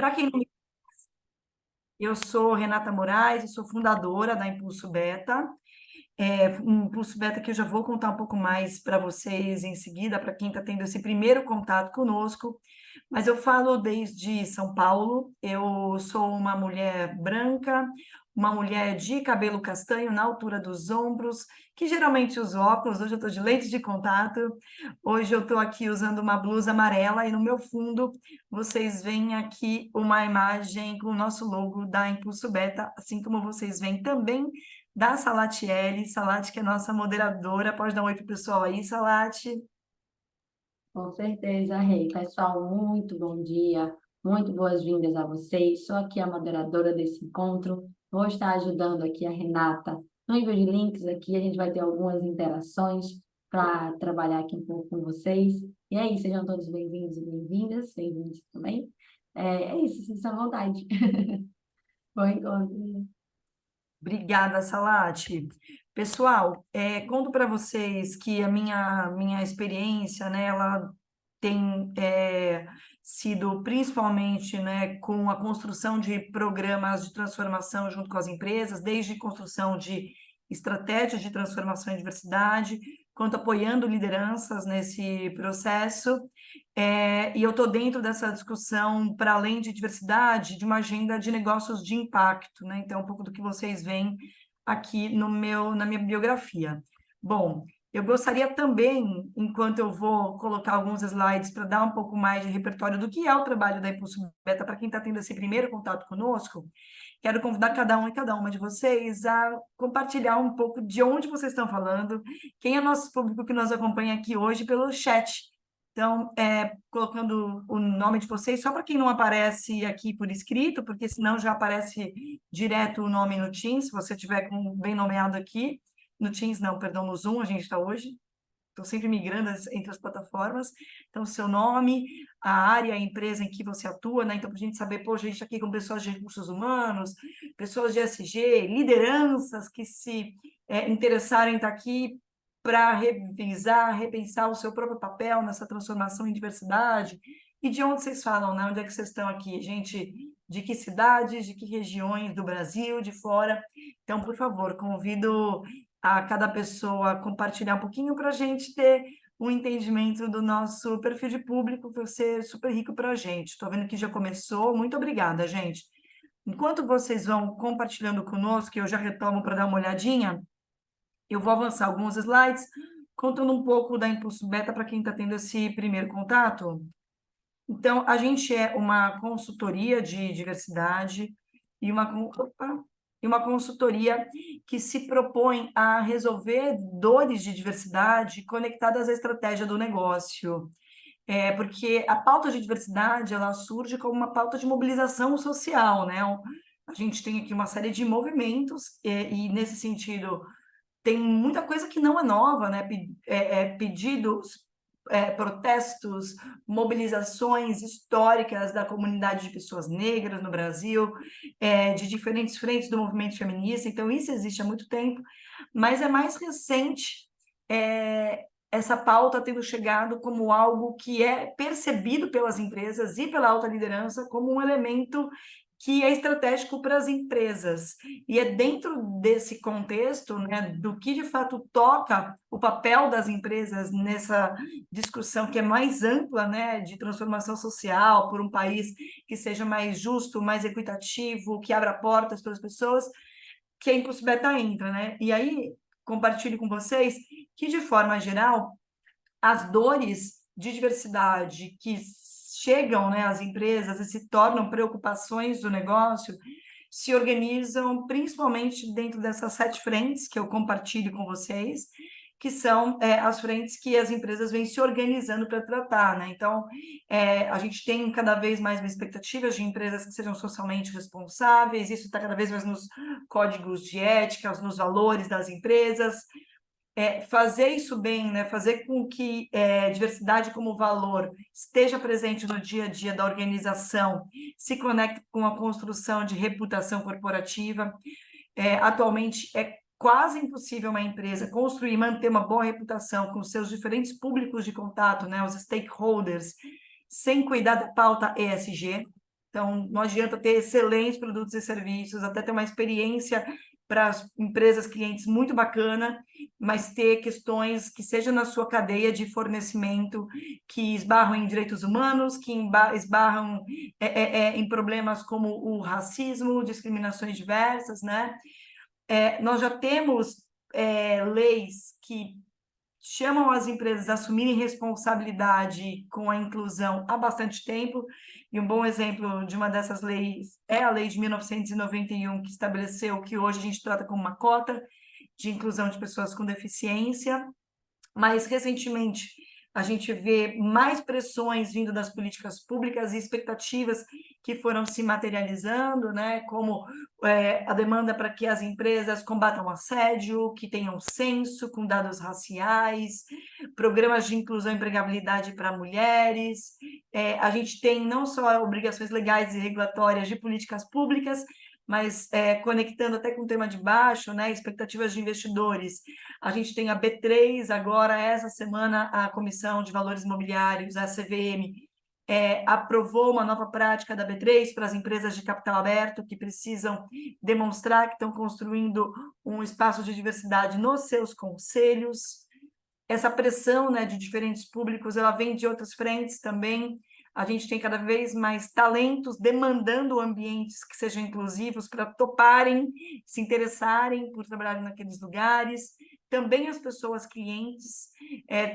Para quem não me... Eu sou Renata Moraes, eu sou fundadora da Impulso Beta. Um Impulso Beta que eu já vou contar um pouco mais para vocês em seguida, para quem está tendo esse primeiro contato conosco. Mas eu falo desde São Paulo, eu sou uma mulher branca, uma mulher de cabelo castanho na altura dos ombros, que geralmente usa óculos, hoje eu estou de lente de contato, hoje eu estou aqui usando uma blusa amarela e no meu fundo vocês veem aqui uma imagem com o nosso logo da Impulso Beta, assim como vocês veem também da Salatiele, Salati que é nossa moderadora, pode dar um oi para o pessoal aí, Salati. Com certeza, Rei. Pessoal, muito bom dia, muito boas-vindas a vocês. Sou aqui a moderadora desse encontro. Vou estar ajudando aqui a Renata no nível de links aqui. A gente vai ter algumas interações para trabalhar aqui um pouco com vocês. E aí, sejam todos bem-vindos e bem-vindas, bem-vindos também. É isso, sinta à vontade. Bom encontro. Obrigada, Salati. Pessoal, conto para vocês que a minha experiência, né, ela tem sido principalmente, né, com a construção de programas de transformação junto com as empresas, desde construção de estratégias de transformação e diversidade, quanto apoiando lideranças nesse processo. E eu estou dentro dessa discussão, para além de diversidade, de uma agenda de negócios de impacto, né? Então, um pouco do que vocês veem aqui na minha biografia. Bom, eu gostaria também, enquanto eu vou colocar alguns slides para dar um pouco mais de repertório do que é o trabalho da Impulso Beta para quem está tendo esse primeiro contato conosco, quero convidar cada um e cada uma de vocês a compartilhar um pouco de onde vocês estão falando, quem é nosso público que nos acompanha aqui hoje pelo chat. Então, colocando o nome de vocês, só para quem não aparece aqui por escrito, porque senão já aparece direto o nome no Teams, se você tiver bem nomeado aqui. No Teams, não, perdão, no Zoom a gente está hoje. Estou sempre migrando entre as plataformas. Então, seu nome, a área, a empresa em que você atua, né? Então, para a gente saber, pô, a gente está aqui com pessoas de recursos humanos, pessoas de SG, lideranças que se interessarem em estar aqui para revisar, repensar o seu próprio papel nessa transformação em diversidade. E de onde vocês falam, né? Onde é que vocês estão aqui? Gente, de que cidades, de que regiões do Brasil, de fora? Então, por favor, convido a cada pessoa compartilhar um pouquinho para a gente ter um entendimento do nosso perfil de público, que vai ser super rico para a gente. Estou vendo que já começou. Muito obrigada, gente. Enquanto vocês vão compartilhando conosco, eu já retomo para dar uma olhadinha, eu vou avançar alguns slides, contando um pouco da Impulso Beta para quem está tendo esse primeiro contato. Então, a gente é uma consultoria de diversidade e uma consultoria que se propõe a resolver dores de diversidade conectadas à estratégia do negócio. Porque a pauta de diversidade, ela surge como uma pauta de mobilização social, né? A gente tem aqui uma série de movimentos e nesse sentido, tem muita coisa que não é nova, né? Pedidos, protestos, mobilizações históricas da comunidade de pessoas negras no Brasil, de diferentes frentes do movimento feminista, então isso existe há muito tempo, mas é mais recente essa pauta tendo chegado como algo que é percebido pelas empresas e pela alta liderança como um elemento que é estratégico para as empresas. E é dentro desse contexto, né, do que de fato toca o papel das empresas nessa discussão que é mais ampla, né, de transformação social por um país que seja mais justo, mais equitativo, que abra portas para as pessoas, que a Impulso Beta entra, né? E aí compartilho com vocês que, de forma geral, as dores de diversidade que chegam, né, às empresas e se tornam preocupações do negócio, se organizam principalmente dentro dessas 7 frentes que eu compartilho com vocês, que são as frentes que as empresas vêm se organizando para tratar, né? Então, a gente tem cada vez mais expectativas de empresas que sejam socialmente responsáveis, isso está cada vez mais nos códigos de ética, nos valores das empresas, fazer isso bem, né? Fazer com que diversidade como valor esteja presente no dia a dia da organização, se conecte com a construção de reputação corporativa. Atualmente é quase impossível uma empresa construir e manter uma boa reputação com seus diferentes públicos de contato, né? Os stakeholders, sem cuidar da pauta ESG. Então, não adianta ter excelentes produtos e serviços, até ter uma experiência para as empresas clientes muito bacana, mas ter questões que sejam na sua cadeia de fornecimento, que esbarram em direitos humanos, que esbarram em problemas como o racismo, discriminações diversas, né? Nós já temos leis que chamam as empresas a assumirem responsabilidade com a inclusão há bastante tempo, e um bom exemplo de uma dessas leis é a lei de 1991, que estabeleceu que hoje a gente trata como uma cota de inclusão de pessoas com deficiência, mas recentemente a gente vê mais pressões vindo das políticas públicas e expectativas que foram se materializando, né? Como a demanda para que as empresas combatam o assédio, que tenham censo com dados raciais, programas de inclusão e empregabilidade para mulheres. A gente tem não só obrigações legais e regulatórias de políticas públicas, mas conectando até com o tema de baixo, né, expectativas de investidores. A gente tem a B3, agora, essa semana, a Comissão de Valores Imobiliários, a CVM, aprovou uma nova prática da B3 para as empresas de capital aberto que precisam demonstrar que estão construindo um espaço de diversidade nos seus conselhos. Essa pressão, né, de diferentes públicos, ela vem de outras frentes também. A gente tem cada vez mais talentos demandando ambientes que sejam inclusivos para toparem, se interessarem por trabalhar naqueles lugares. Também as pessoas clientes,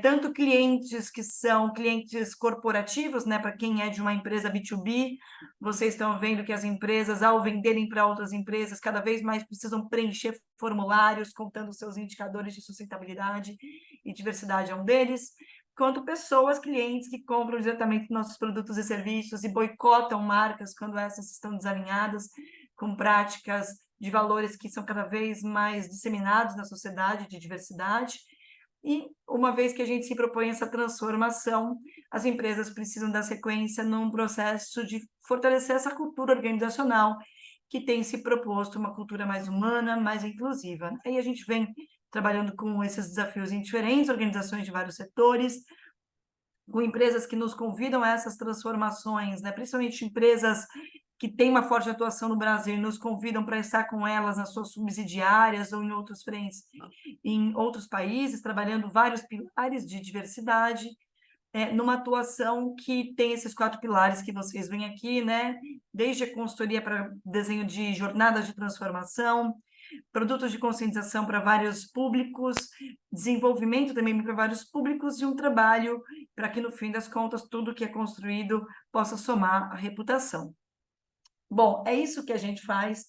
tanto clientes que são clientes corporativos, né, para quem é de uma empresa B2B, vocês estão vendo que as empresas, ao venderem para outras empresas, cada vez mais precisam preencher formulários contando seus indicadores de sustentabilidade, e diversidade é um deles, quanto pessoas, clientes que compram diretamente nossos produtos e serviços e boicotam marcas quando essas estão desalinhadas com práticas de valores que são cada vez mais disseminados na sociedade de diversidade. E uma vez que a gente se propõe essa transformação, as empresas precisam dar sequência num processo de fortalecer essa cultura organizacional que tem se proposto uma cultura mais humana, mais inclusiva. Aí a gente vem trabalhando com esses desafios em diferentes organizações de vários setores, com empresas que nos convidam a essas transformações, né? Principalmente empresas que têm uma forte atuação no Brasil e nos convidam para estar com elas nas suas subsidiárias ou em outras frentes, em outros países, trabalhando vários pilares de diversidade, numa atuação que tem esses 4 pilares que vocês veem aqui, né? Desde a consultoria para desenho de jornadas de transformação, produtos de conscientização para vários públicos, desenvolvimento também para vários públicos e um trabalho para que, no fim das contas, tudo que é construído possa somar a reputação. Bom, é isso que a gente faz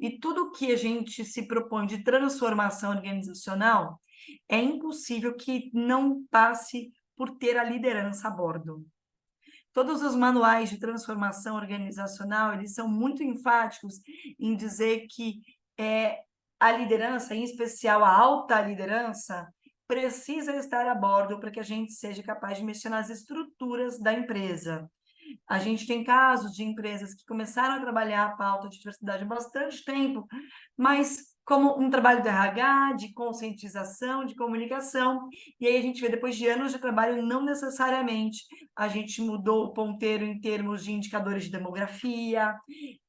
e tudo que a gente se propõe de transformação organizacional é impossível que não passe por ter a liderança a bordo. Todos os manuais de transformação organizacional, eles são muito enfáticos em dizer que a liderança, em especial a alta liderança, precisa estar a bordo para que a gente seja capaz de mexer nas estruturas da empresa. A gente tem casos de empresas que começaram a trabalhar a pauta de diversidade há bastante tempo, mas como um trabalho de RH, de conscientização, de comunicação, e aí a gente vê, depois de anos de trabalho, não necessariamente a gente mudou o ponteiro em termos de indicadores de demografia,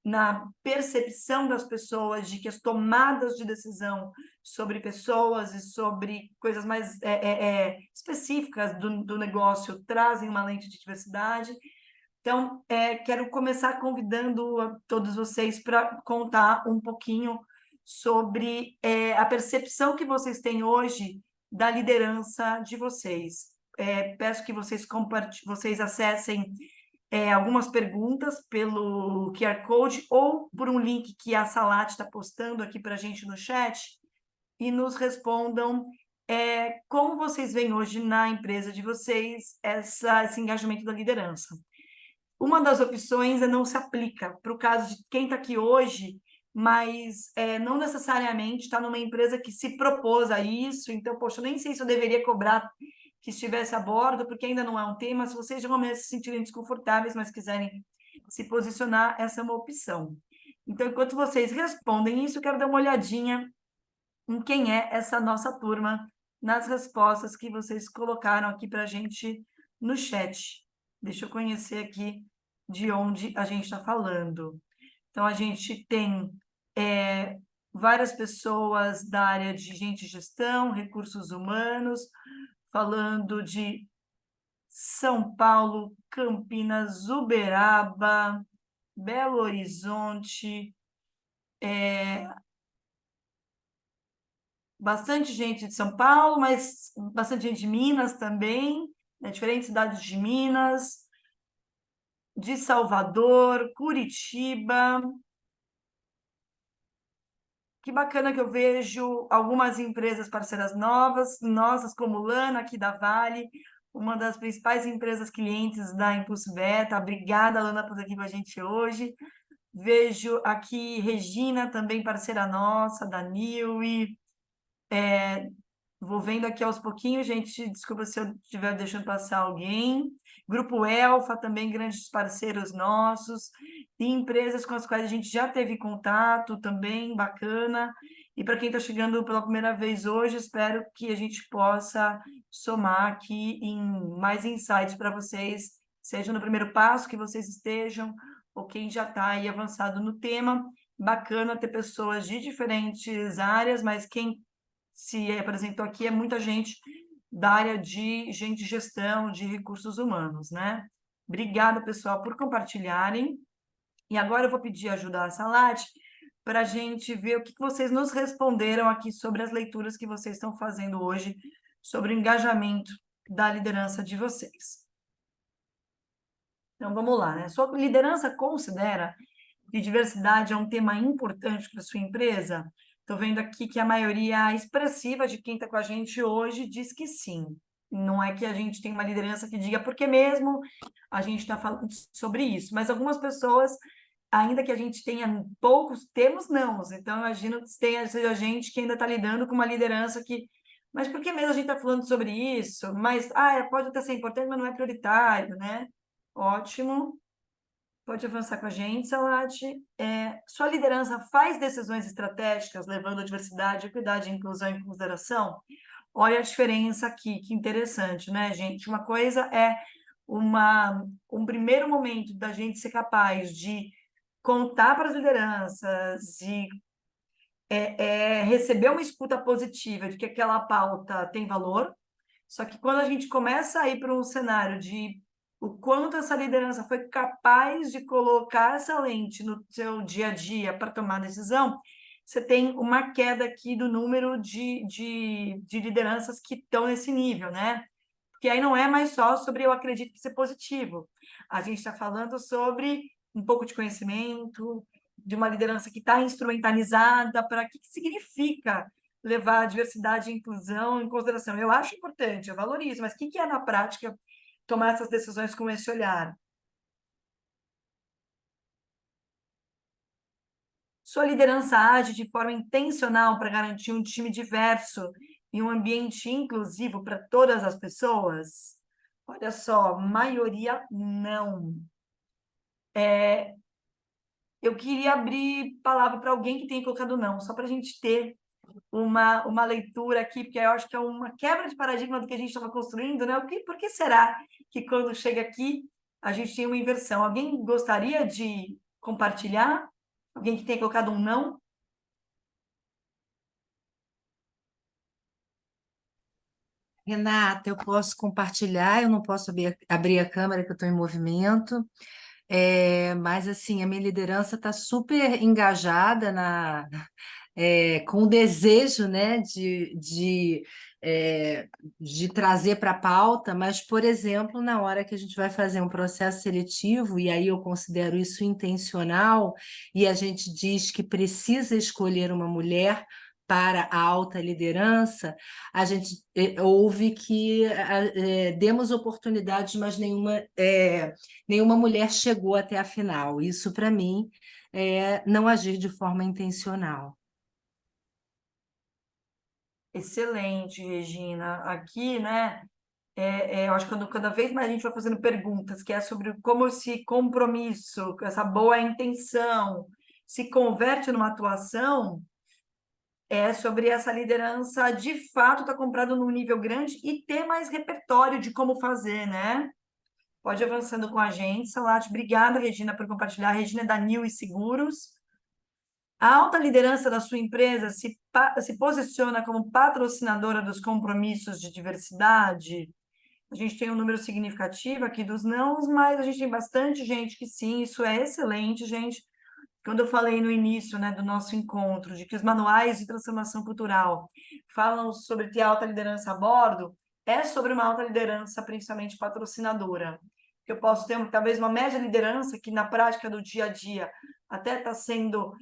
na percepção das pessoas de que as tomadas de decisão sobre pessoas e sobre coisas mais específicas do negócio trazem uma lente de diversidade. Então, quero começar convidando a todos vocês para contar um pouquinho sobre a percepção que vocês têm hoje da liderança de vocês. Peço que vocês acessem algumas perguntas pelo QR Code ou por um link que a Salat está postando aqui para a gente no chat e nos respondam como vocês veem hoje na empresa de vocês esse engajamento da liderança. Uma das opções não se aplica para o caso de quem está aqui hoje, mas não necessariamente está numa empresa que se propôs a isso, então, poxa, eu nem sei se eu deveria cobrar que estivesse a bordo, porque ainda não é um tema. Se vocês de momento se sentirem desconfortáveis, mas quiserem se posicionar, essa é uma opção. Então, enquanto vocês respondem isso, eu quero dar uma olhadinha em quem é essa nossa turma nas respostas que vocês colocaram aqui para a gente no chat. Deixa eu conhecer aqui de onde a gente está falando. Então, a gente tem várias pessoas da área de gente de gestão, recursos humanos, falando de São Paulo, Campinas, Uberaba, Belo Horizonte, bastante gente de São Paulo, mas bastante gente de Minas também, né? Diferentes cidades de Minas, de Salvador, Curitiba. Que bacana que eu vejo algumas empresas parceiras novas, nossas como Lana, aqui da Vale, uma das principais empresas clientes da Impulso Beta. Obrigada, Lana, por estar aqui com a gente hoje. Vejo aqui Regina, também parceira nossa, da Niue. Vou vendo aqui aos pouquinhos, gente, desculpa se eu estiver deixando passar alguém. Grupo Elfa, também grandes parceiros nossos, e empresas com as quais a gente já teve contato também, bacana. E para quem está chegando pela primeira vez hoje, espero que a gente possa somar aqui em mais insights para vocês, seja no primeiro passo que vocês estejam, ou quem já está aí avançado no tema. Bacana ter pessoas de diferentes áreas, mas quem se apresentou aqui é muita gente da área de gente de gestão, de recursos humanos, né? Obrigada, pessoal, por compartilharem. E agora eu vou pedir ajuda à Salat para a gente ver o que vocês nos responderam aqui sobre as leituras que vocês estão fazendo hoje, sobre o engajamento da liderança de vocês. Então, vamos lá, né? Sua liderança considera que diversidade é um tema importante para sua empresa? Estou vendo aqui que a maioria expressiva de quem está com a gente hoje diz que sim. Não é que a gente tem uma liderança que diga porque mesmo a gente está falando sobre isso, mas algumas pessoas, ainda que a gente tenha poucos, temos não. Então, imagino que seja gente que ainda está lidando com uma liderança que. Mas por que mesmo a gente está falando sobre isso? Mas, pode até ser importante, mas não é prioritário, né? Ótimo. Pode avançar com a gente, Salati. Sua liderança faz decisões estratégicas levando a diversidade, equidade, inclusão em consideração? Olha a diferença aqui, que interessante, né, gente? Uma coisa é um primeiro momento da gente ser capaz de contar para as lideranças e receber uma escuta positiva de que aquela pauta tem valor. Só que quando a gente começa a ir para um cenário de o quanto essa liderança foi capaz de colocar essa lente no seu dia a dia para tomar decisão, você tem uma queda aqui do número de lideranças que estão nesse nível, né? Porque aí não é mais só sobre eu acredito que isso é positivo. A gente está falando sobre um pouco de conhecimento, de uma liderança que está instrumentalizada para o que significa levar a diversidade e inclusão em consideração. Eu acho importante, eu valorizo, mas o que é na prática tomar essas decisões com esse olhar? Sua liderança age de forma intencional para garantir um time diverso e um ambiente inclusivo para todas as pessoas? Olha só, maioria não. Eu queria abrir palavra para alguém que tenha colocado não, só para a gente ter uma leitura aqui, porque eu acho que é uma quebra de paradigma do que a gente estava construindo, né? Por que será que quando chega aqui a gente tem uma inversão? Alguém gostaria de compartilhar? Alguém que tenha colocado um não? Renata, eu posso compartilhar, eu não posso abrir a câmera que eu estou em movimento, mas assim, a minha liderança está super engajada com o desejo, né, de trazer para a pauta, mas, por exemplo, na hora que a gente vai fazer um processo seletivo, e aí eu considero isso intencional, e a gente diz que precisa escolher uma mulher para a alta liderança, a gente ouve que demos oportunidades, mas nenhuma mulher chegou até a final. Isso, para mim, é não agir de forma intencional. Excelente, Regina. Aqui, né? Eu acho que cada vez mais a gente vai fazendo perguntas, que é sobre como esse compromisso, essa boa intenção, se converte numa atuação, é sobre essa liderança de fato estar comprado num nível grande e ter mais repertório de como fazer, né? Pode ir avançando com a gente, Salati. Obrigada, Regina, por compartilhar. A Regina é da Nil e Seguros. A alta liderança da sua empresa se posiciona como patrocinadora dos compromissos de diversidade. A gente tem um número significativo aqui dos nãos, mas a gente tem bastante gente que sim, isso é excelente, gente. Quando eu falei no início, né, do nosso encontro, de que os manuais de transformação cultural falam sobre ter alta liderança a bordo, é sobre uma alta liderança, principalmente patrocinadora. Eu posso ter talvez uma média liderança que, na prática do dia a dia, até está sendo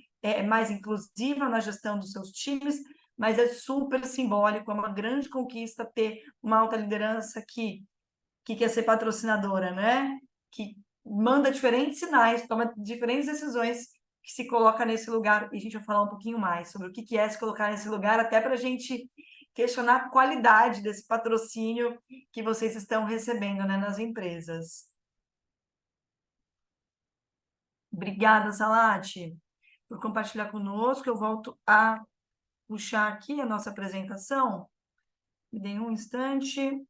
mais inclusiva na gestão dos seus times, mas é super simbólico, é uma grande conquista ter uma alta liderança que quer ser patrocinadora, né? Que manda diferentes sinais, toma diferentes decisões, que se coloca nesse lugar, e a gente vai falar um pouquinho mais sobre o que é se colocar nesse lugar, até para a gente questionar a qualidade desse patrocínio que vocês estão recebendo, né, nas empresas. Obrigada, Salati, por compartilhar conosco. Eu volto a puxar aqui a nossa apresentação. Me deem um instante.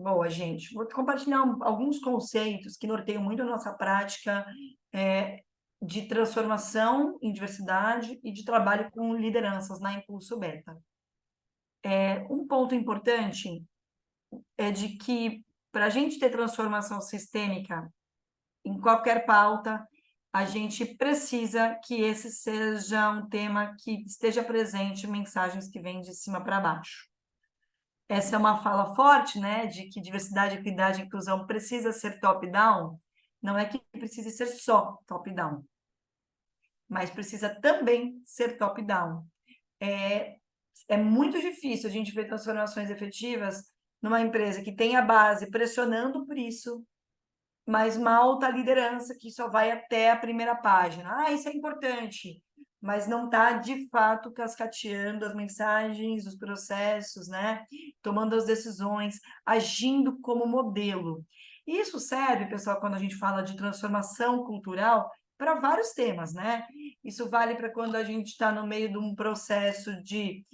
Boa, gente. Vou compartilhar alguns conceitos que norteiam muito a nossa prática de transformação em diversidade e de trabalho com lideranças na Impulso Beta. Um ponto importante é de que, para a gente ter transformação sistêmica em qualquer pauta, a gente precisa que esse seja um tema que esteja presente em mensagens que vêm de cima para baixo. Essa é uma fala forte, né, de que diversidade, equidade e inclusão precisa ser top-down. Não é que precise ser só top-down, mas precisa também ser top-down. É muito difícil a gente ver transformações efetivas numa empresa que tem a base pressionando por isso, mas uma alta liderança que só vai até a primeira página. Ah, isso é importante, mas não está, de fato, cascateando as mensagens, os processos, né? Tomando as decisões, agindo como modelo. E isso serve, pessoal, quando a gente fala de transformação cultural, para vários temas, né? Isso vale para quando a gente está no meio de um processo de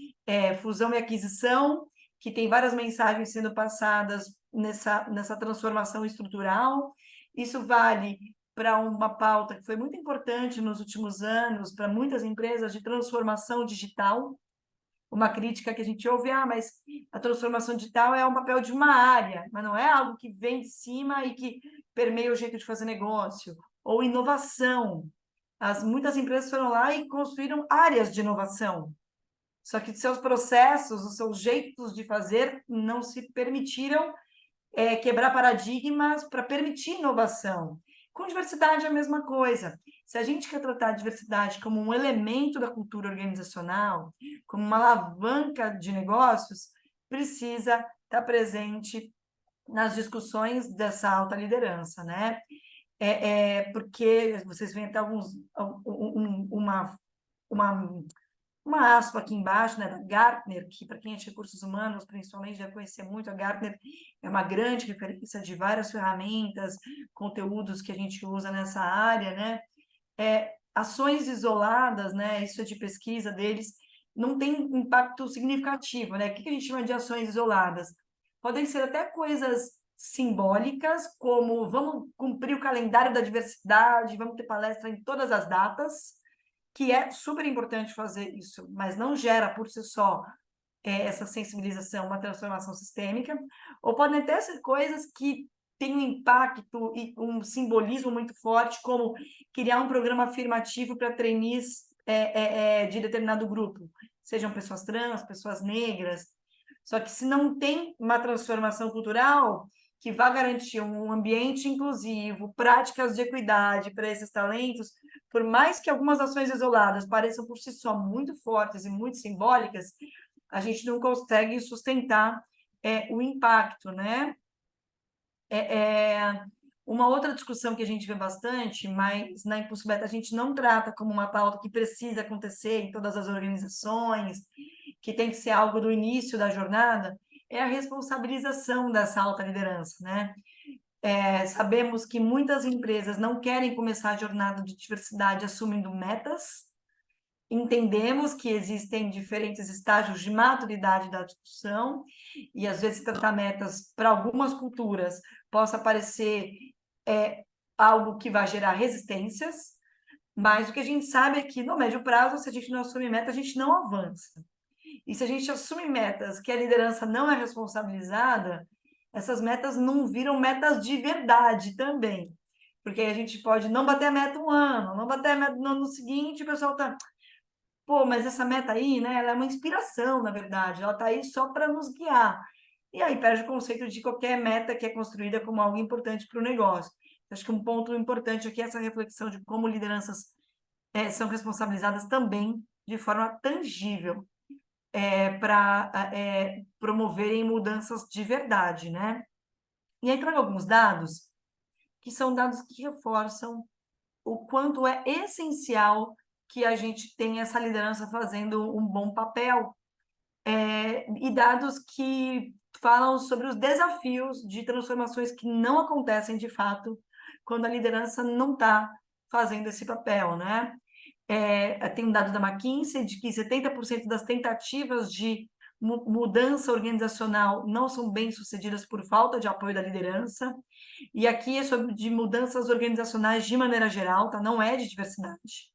fusão e aquisição, que tem várias mensagens sendo passadas nessa transformação estrutural. Isso vale para uma pauta que foi muito importante nos últimos anos, para muitas empresas, de transformação digital. Uma crítica que a gente ouve, mas a transformação digital é um papel de uma área, mas não é algo que vem de cima e que permeia o jeito de fazer negócio. Ou inovação. Muitas empresas foram lá e construíram áreas de inovação. Só que seus processos, os seus jeitos de fazer não se permitiram quebrar paradigmas para permitir inovação. Com diversidade é a mesma coisa. Se a gente quer tratar a diversidade como um elemento da cultura organizacional, como uma alavanca de negócios, precisa estar presente nas discussões dessa alta liderança, né? Porque vocês veem até uma aspa aqui embaixo, né, da Gartner, que para quem é de recursos humanos, principalmente, deve conhecer muito. A Gartner é uma grande referência de várias ferramentas, conteúdos que a gente usa nessa área, né? Ações isoladas, né, isso é de pesquisa deles, não tem impacto significativo, né? O que a gente chama de ações isoladas? Podem ser até coisas simbólicas, como vamos cumprir o calendário da diversidade, vamos ter palestra em todas as datas, que é super importante fazer isso, mas não gera por si só essa sensibilização, uma transformação sistêmica, ou podem até ser coisas que têm um impacto e um simbolismo muito forte, como criar um programa afirmativo para trainees de determinado grupo, sejam pessoas trans, pessoas negras. Só que se não tem uma transformação cultural que vá garantir um ambiente inclusivo, práticas de equidade para esses talentos, por mais que algumas ações isoladas pareçam por si só muito fortes e muito simbólicas, a gente não consegue sustentar o impacto, né? Uma outra discussão que a gente vê bastante, mas na Impulso Beta a gente não trata como uma pauta que precisa acontecer em todas as organizações, que tem que ser algo do início da jornada, é a responsabilização dessa alta liderança, né? Sabemos que muitas empresas não querem começar a jornada de diversidade assumindo metas. Entendemos que existem diferentes estágios de maturidade da discussão e, às vezes, tratar metas para algumas culturas possa parecer algo que vai gerar resistências, mas o que a gente sabe é que, no médio prazo, se a gente não assume meta, a gente não avança. E se a gente assume metas que a liderança não é responsabilizada, essas metas não viram metas de verdade também. Porque a gente pode não bater a meta um ano, não bater a meta no ano seguinte, o pessoal está... Pô, mas essa meta aí, né, ela é uma inspiração, na verdade, ela está aí só para nos guiar. E aí perde o conceito de qualquer meta que é construída como algo importante para o negócio. Acho que um ponto importante aqui é essa reflexão de como lideranças são responsabilizadas também de forma tangível para promoverem mudanças de verdade, né? E aí trago alguns dados que são dados que reforçam o quanto é essencial que a gente tenha essa liderança fazendo um bom papel, e dados que falam sobre os desafios de transformações que não acontecem de fato quando a liderança não está fazendo esse papel, né? Tem um dado da McKinsey de que 70% das tentativas de mudança organizacional não são bem-sucedidas por falta de apoio da liderança. E aqui é sobre de mudanças organizacionais de maneira geral, tá? Não é de diversidade.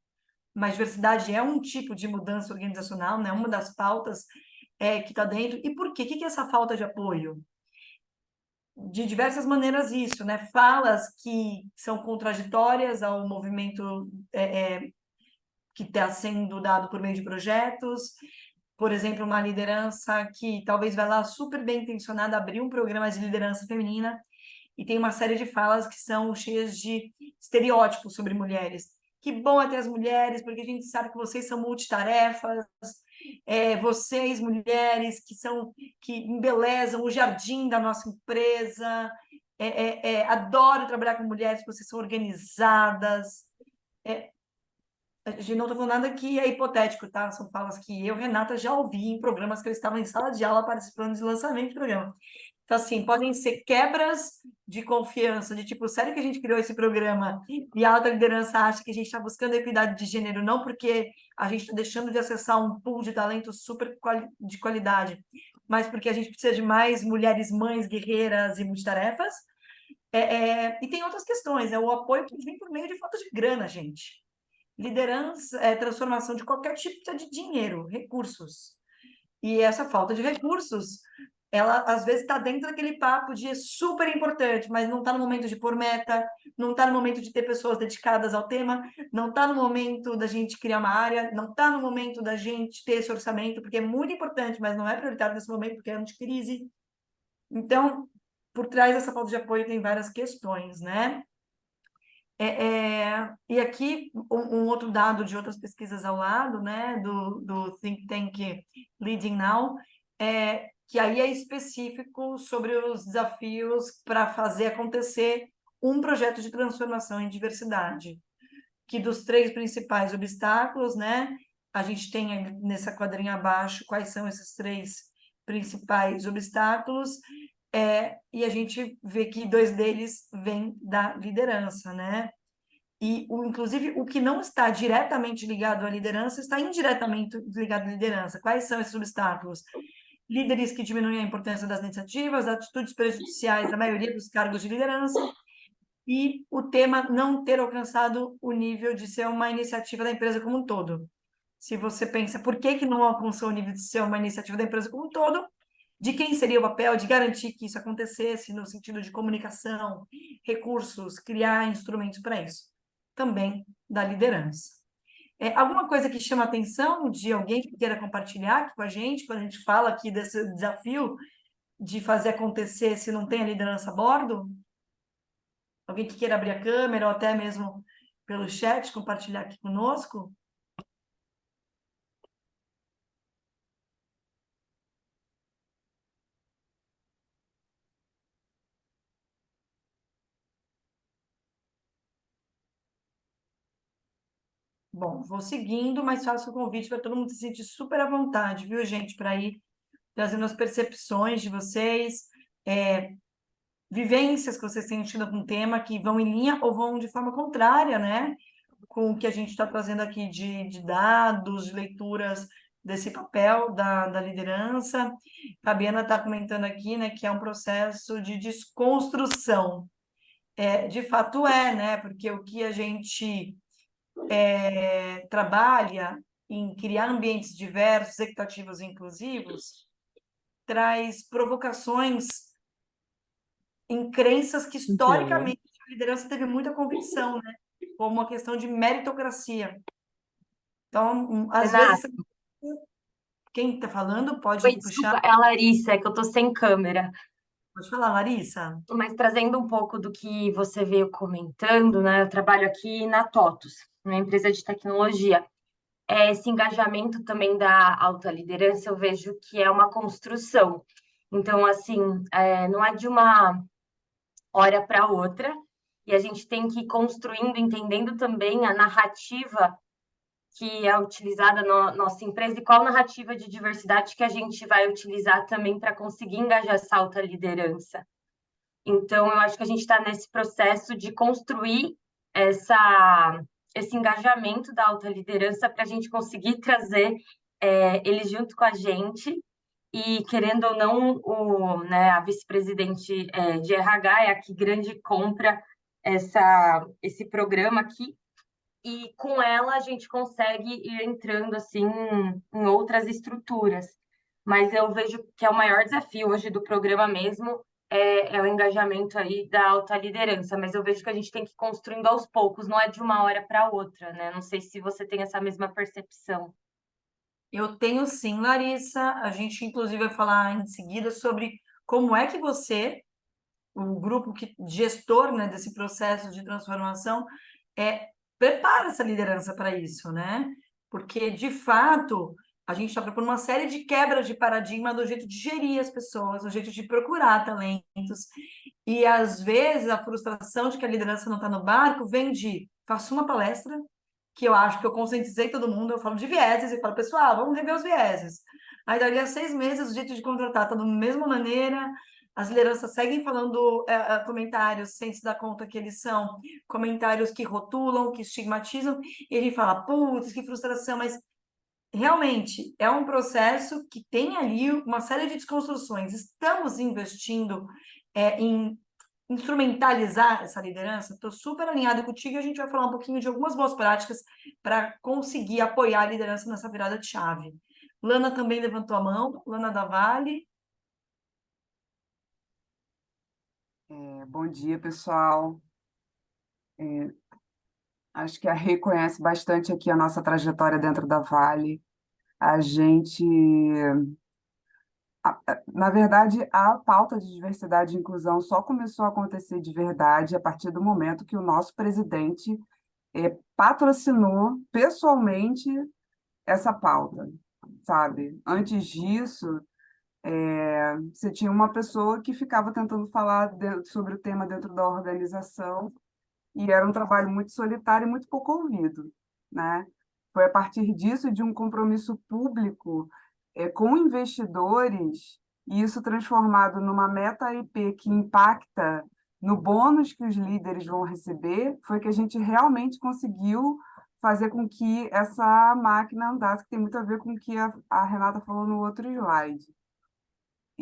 Mas diversidade é um tipo de mudança organizacional, né? Uma das pautas que está dentro. E por quê? O que é essa falta de apoio? De diversas maneiras isso, né? Falas que são contraditórias ao movimento que está sendo dado por meio de projetos. Por exemplo, uma liderança que talvez vai lá super bem intencionada abrir um programa de liderança feminina e tem uma série de falas que são cheias de estereótipos sobre mulheres. Que bom é ter as mulheres, porque a gente sabe que vocês são multitarefas, vocês, mulheres, que embelezam o jardim da nossa empresa, adoro trabalhar com mulheres, porque vocês são organizadas. A gente não estou falando nada que é hipotético, tá? São falas que eu, Renata, já ouvi em programas que eu estava em sala de aula participando de lançamento de programa. Então, assim, podem ser quebras de confiança, de tipo, sério que a gente criou esse programa e a alta liderança acha que a gente está buscando equidade de gênero, não porque a gente está deixando de acessar um pool de talento super de qualidade, mas porque a gente precisa de mais mulheres mães, guerreiras e multitarefas. E tem outras questões, o apoio que vem por meio de falta de grana, gente. Liderança, transformação de qualquer tipo precisa de dinheiro, recursos. E essa falta de recursos, ela às vezes está dentro daquele papo de super importante, mas não está no momento de pôr meta, não está no momento de ter pessoas dedicadas ao tema, não está no momento da gente criar uma área, não está no momento da gente ter esse orçamento, porque é muito importante, mas não é prioritário nesse momento, porque é ano de crise. Então, por trás dessa falta de apoio tem várias questões, né? E aqui, um outro dado de outras pesquisas ao lado, né, do Think Tank Leading Now, que aí é específico sobre os desafios para fazer acontecer um projeto de transformação em diversidade, que dos três principais obstáculos, né, a gente tem nessa quadrinha abaixo quais são esses três principais obstáculos, e a gente vê que dois deles vêm da liderança, né? E, inclusive, o que não está diretamente ligado à liderança está indiretamente ligado à liderança. Quais são esses obstáculos? Líderes que diminuem a importância das iniciativas, atitudes prejudiciais da maioria dos cargos de liderança e o tema não ter alcançado o nível de ser uma iniciativa da empresa como um todo. Se você pensa por que não alcançou o nível de ser uma iniciativa da empresa como um todo, de quem seria o papel de garantir que isso acontecesse no sentido de comunicação, recursos, criar instrumentos para isso? Também da liderança. Alguma coisa que chama a atenção de alguém que queira compartilhar aqui com a gente, quando a gente fala aqui desse desafio de fazer acontecer se não tem a liderança a bordo? Alguém que queira abrir a câmera ou até mesmo pelo chat compartilhar aqui conosco? Bom, vou seguindo, mas faço o convite para todo mundo se sentir super à vontade, viu, gente, para ir trazendo as percepções de vocês, vivências que vocês têm tido com o tema, que vão em linha ou vão de forma contrária, né? Com o que a gente está trazendo aqui de dados, de leituras desse papel da liderança. Fabiana está comentando aqui, né, que é um processo de desconstrução. De fato né? Porque o que a gente trabalha em criar ambientes diversos, equitativos e inclusivos, traz provocações em crenças que, Entendo. historicamente, a liderança teve muita convicção, né? Como uma questão de meritocracia. Então, às vezes, Renata, quem está falando pode oi, puxar. desculpa, é a Larissa, é que eu tô sem câmera. Pode falar, Larissa. Mas trazendo um pouco do que você veio comentando, né? Eu trabalho aqui na TOTUS, uma empresa de tecnologia. Esse engajamento também da alta liderança, eu vejo que é uma construção. Então, assim, não é de uma hora para outra, e a gente tem que ir construindo, entendendo também a narrativa que é utilizada na nossa empresa e qual narrativa de diversidade que a gente vai utilizar também para conseguir engajar essa alta liderança. Então, eu acho que a gente está nesse processo de construir esse engajamento da alta liderança para a gente conseguir trazer eles junto com a gente e, querendo ou não, a vice-presidente de RH é a que grande compra esse programa aqui, e com ela a gente consegue ir entrando assim em outras estruturas. Mas eu vejo que é o maior desafio hoje do programa mesmo, é o engajamento aí da alta liderança, mas eu vejo que a gente tem que ir construindo aos poucos, não é de uma hora para outra, né? Não sei se você tem essa mesma percepção. Eu tenho sim, Larissa. A gente, inclusive, vai falar em seguida sobre como é que você, o grupo gestor, né, desse processo de transformação, prepara essa liderança para isso, né? Porque, de fato, a gente está propondo uma série de quebras de paradigma do jeito de gerir as pessoas, do jeito de procurar talentos. E, às vezes, a frustração de que a liderança não está no barco vem de faço uma palestra, que eu acho que eu conscientizei todo mundo, eu falo de vieses e falo, pessoal, vamos rever os vieses. Aí, dali a 6 meses, o jeito de contratar está da mesma maneira, as lideranças seguem falando comentários sem se dar conta que eles são comentários que rotulam, que estigmatizam, e ele fala, putz, que frustração, mas realmente é um processo que tem ali uma série de desconstruções. Estamos investindo em instrumentalizar essa liderança? Estou super alinhada contigo e a gente vai falar um pouquinho de algumas boas práticas para conseguir apoiar a liderança nessa virada de chave. Lana também levantou a mão, Lana da Vale. Bom dia, pessoal. Acho que a Rê conhece bastante aqui a nossa trajetória dentro da Vale. A gente, na verdade, a pauta de diversidade e inclusão só começou a acontecer de verdade a partir do momento que o nosso presidente patrocinou pessoalmente essa pauta, sabe? Antes disso, você tinha uma pessoa que ficava tentando falar sobre o tema dentro da organização, e era um trabalho muito solitário e muito pouco ouvido, né? Foi a partir disso, de um compromisso público com investidores, e isso transformado numa meta-IP que impacta no bônus que os líderes vão receber, foi que a gente realmente conseguiu fazer com que essa máquina andasse, que tem muito a ver com o que a Renata falou no outro slide.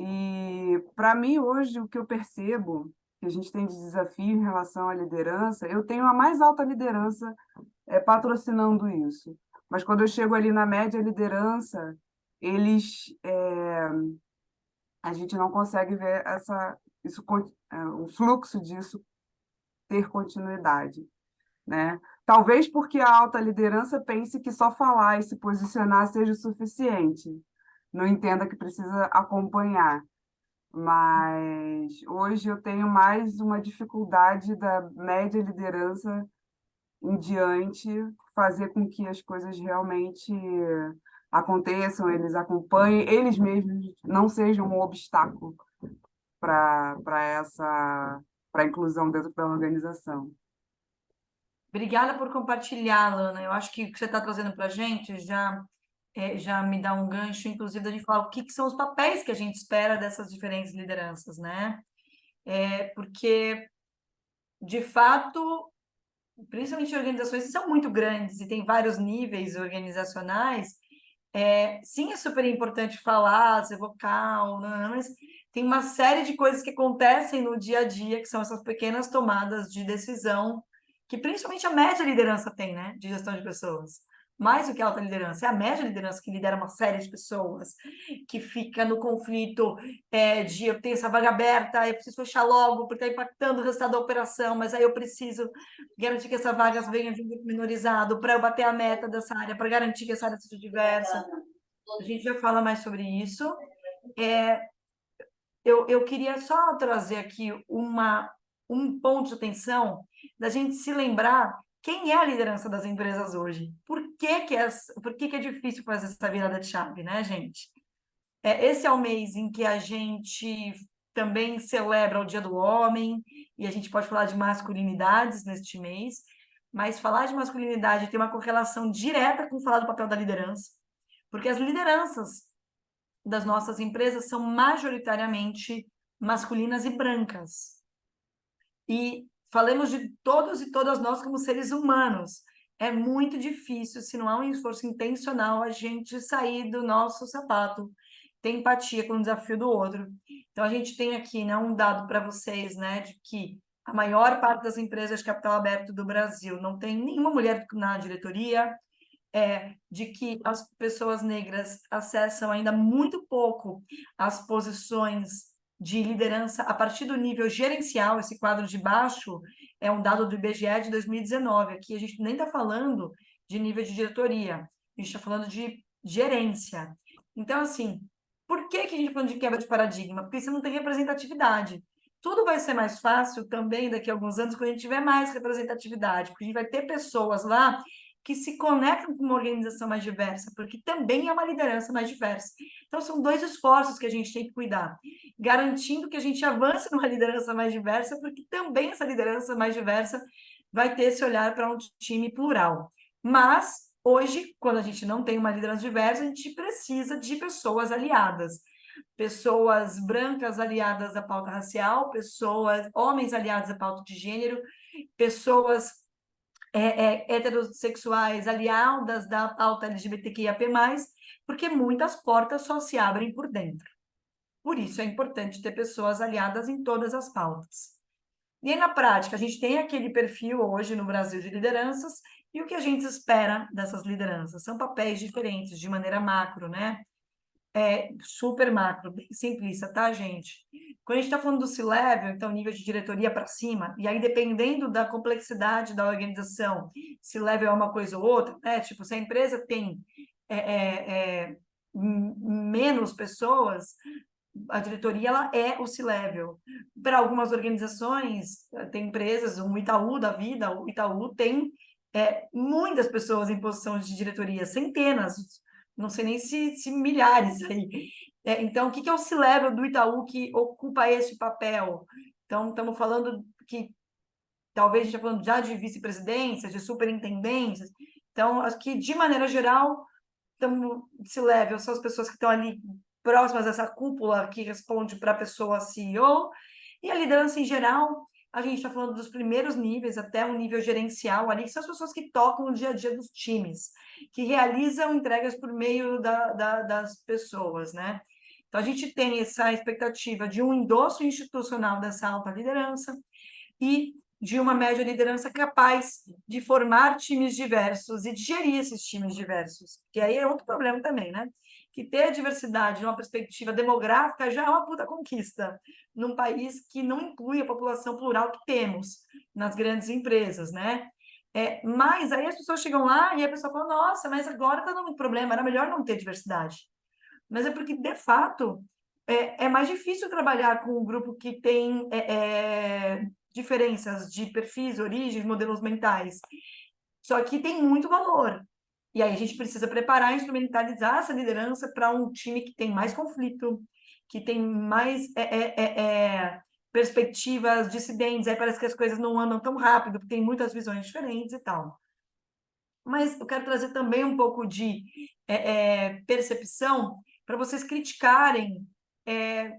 E, para mim, hoje, o que eu percebo que a gente tem de desafio em relação à liderança, eu tenho a mais alta liderança patrocinando isso. Mas quando eu chego ali na média liderança, a gente não consegue ver o fluxo disso ter continuidade, né? Talvez porque a alta liderança pense que só falar e se posicionar seja o suficiente, não entenda que precisa acompanhar. Mas hoje eu tenho mais uma dificuldade da média liderança em diante fazer com que as coisas realmente aconteçam, eles acompanhem, eles mesmos não sejam um obstáculo para a inclusão dentro da organização. Obrigada por compartilhar, Lana. Eu acho que o que você está trazendo para a gente já já me dá um gancho, inclusive, da gente falar o que são os papéis que a gente espera dessas diferentes lideranças, né? Porque, de fato, principalmente organizações que são muito grandes e tem vários níveis organizacionais, sim, é super importante falar, ser vocal, né? Mas tem uma série de coisas que acontecem no dia a dia, que são essas pequenas tomadas de decisão, que principalmente a média liderança tem, né? De gestão de pessoas. Mais do que a alta liderança, é a média liderança que lidera uma série de pessoas, que fica no conflito de eu tenho essa vaga aberta, eu preciso fechar logo, porque está impactando o resultado da operação, mas aí eu preciso garantir que essa vaga venha de um grupo minorizado para eu bater a meta dessa área, para garantir que essa área seja diversa. A gente já fala mais sobre isso. Eu queria só trazer aqui um ponto de atenção da gente se lembrar quem é a liderança das empresas hoje. Por que é difícil fazer essa virada de chave, né, gente? Esse é o mês em que a gente também celebra o Dia do Homem, e a gente pode falar de masculinidades neste mês, mas falar de masculinidade tem uma correlação direta com falar do papel da liderança, porque as lideranças das nossas empresas são majoritariamente masculinas e brancas. E falemos de todos e todas nós como seres humanos. É muito difícil, se não há um esforço intencional, a gente sair do nosso sapato, ter empatia com o desafio do outro. Então, a gente tem aqui, né, um dado para vocês, né, de que a maior parte das empresas de capital aberto do Brasil não tem nenhuma mulher na diretoria, de que as pessoas negras acessam ainda muito pouco as posições de liderança a partir do nível gerencial. Esse quadro de baixo é um dado do IBGE de 2019. Aqui a gente nem está falando de nível de diretoria, a gente está falando de gerência. Então, assim, por que a gente está falando de quebra de paradigma? Porque você não tem representatividade. Tudo vai ser mais fácil também daqui a alguns anos quando a gente tiver mais representatividade, porque a gente vai ter pessoas lá que se conectam com uma organização mais diversa, porque também é uma liderança mais diversa. Então, são dois esforços que a gente tem que cuidar, garantindo que a gente avance numa liderança mais diversa, porque também essa liderança mais diversa vai ter esse olhar para um time plural. Mas, hoje, quando a gente não tem uma liderança diversa, a gente precisa de pessoas aliadas. Pessoas brancas aliadas à pauta racial, homens aliados à pauta de gênero, pessoas heterossexuais aliadas da pauta LGBTQIAP+, porque muitas portas só se abrem por dentro. Por isso é importante ter pessoas aliadas em todas as pautas. E aí, na prática, a gente tem aquele perfil hoje no Brasil de lideranças, e o que a gente espera dessas lideranças? São papéis diferentes, de maneira macro, né? Super macro, bem simplista, tá, gente? Quando a gente está falando do C-Level, então nível de diretoria para cima, e aí dependendo da complexidade da organização, C-Level é uma coisa ou outra, né? Tipo, se a empresa tem menos pessoas, a diretoria ela é o C-Level. Para algumas organizações, tem empresas, um Itaú da vida, o Itaú tem muitas pessoas em posição de diretoria, centenas, não sei nem se milhares aí. Então, o que é o C-Level do Itaú que ocupa esse papel? Então, estamos falando que talvez a gente esteja falando já de vice-presidências, de superintendências. Então, acho que, de maneira geral, C-Level são as pessoas que estão ali próximas dessa cúpula que responde para a pessoa CEO, e a liderança em geral, a gente está falando dos primeiros níveis até um nível gerencial ali, que são as pessoas que tocam o dia a dia dos times, que realizam entregas por meio das pessoas, né? Então, a gente tem essa expectativa de um endosso institucional dessa alta liderança e de uma média liderança capaz de formar times diversos e de gerir esses times diversos, que aí é outro problema também, né? Que ter a diversidade numa perspectiva demográfica já é uma puta conquista num país que não inclui a população plural que temos nas grandes empresas, né? Mas aí as pessoas chegam lá e a pessoa fala, nossa, mas agora está dando um problema, era melhor não ter diversidade. Mas é porque, de fato, é mais difícil trabalhar com um grupo que tem diferenças de perfis, origens, modelos mentais. Só que tem muito valor. E aí a gente precisa preparar e instrumentalizar essa liderança para um time que tem mais conflito, que tem mais perspectivas dissidentes, aí parece que as coisas não andam tão rápido, porque tem muitas visões diferentes e tal. mas eu quero trazer também um pouco de percepção para vocês criticarem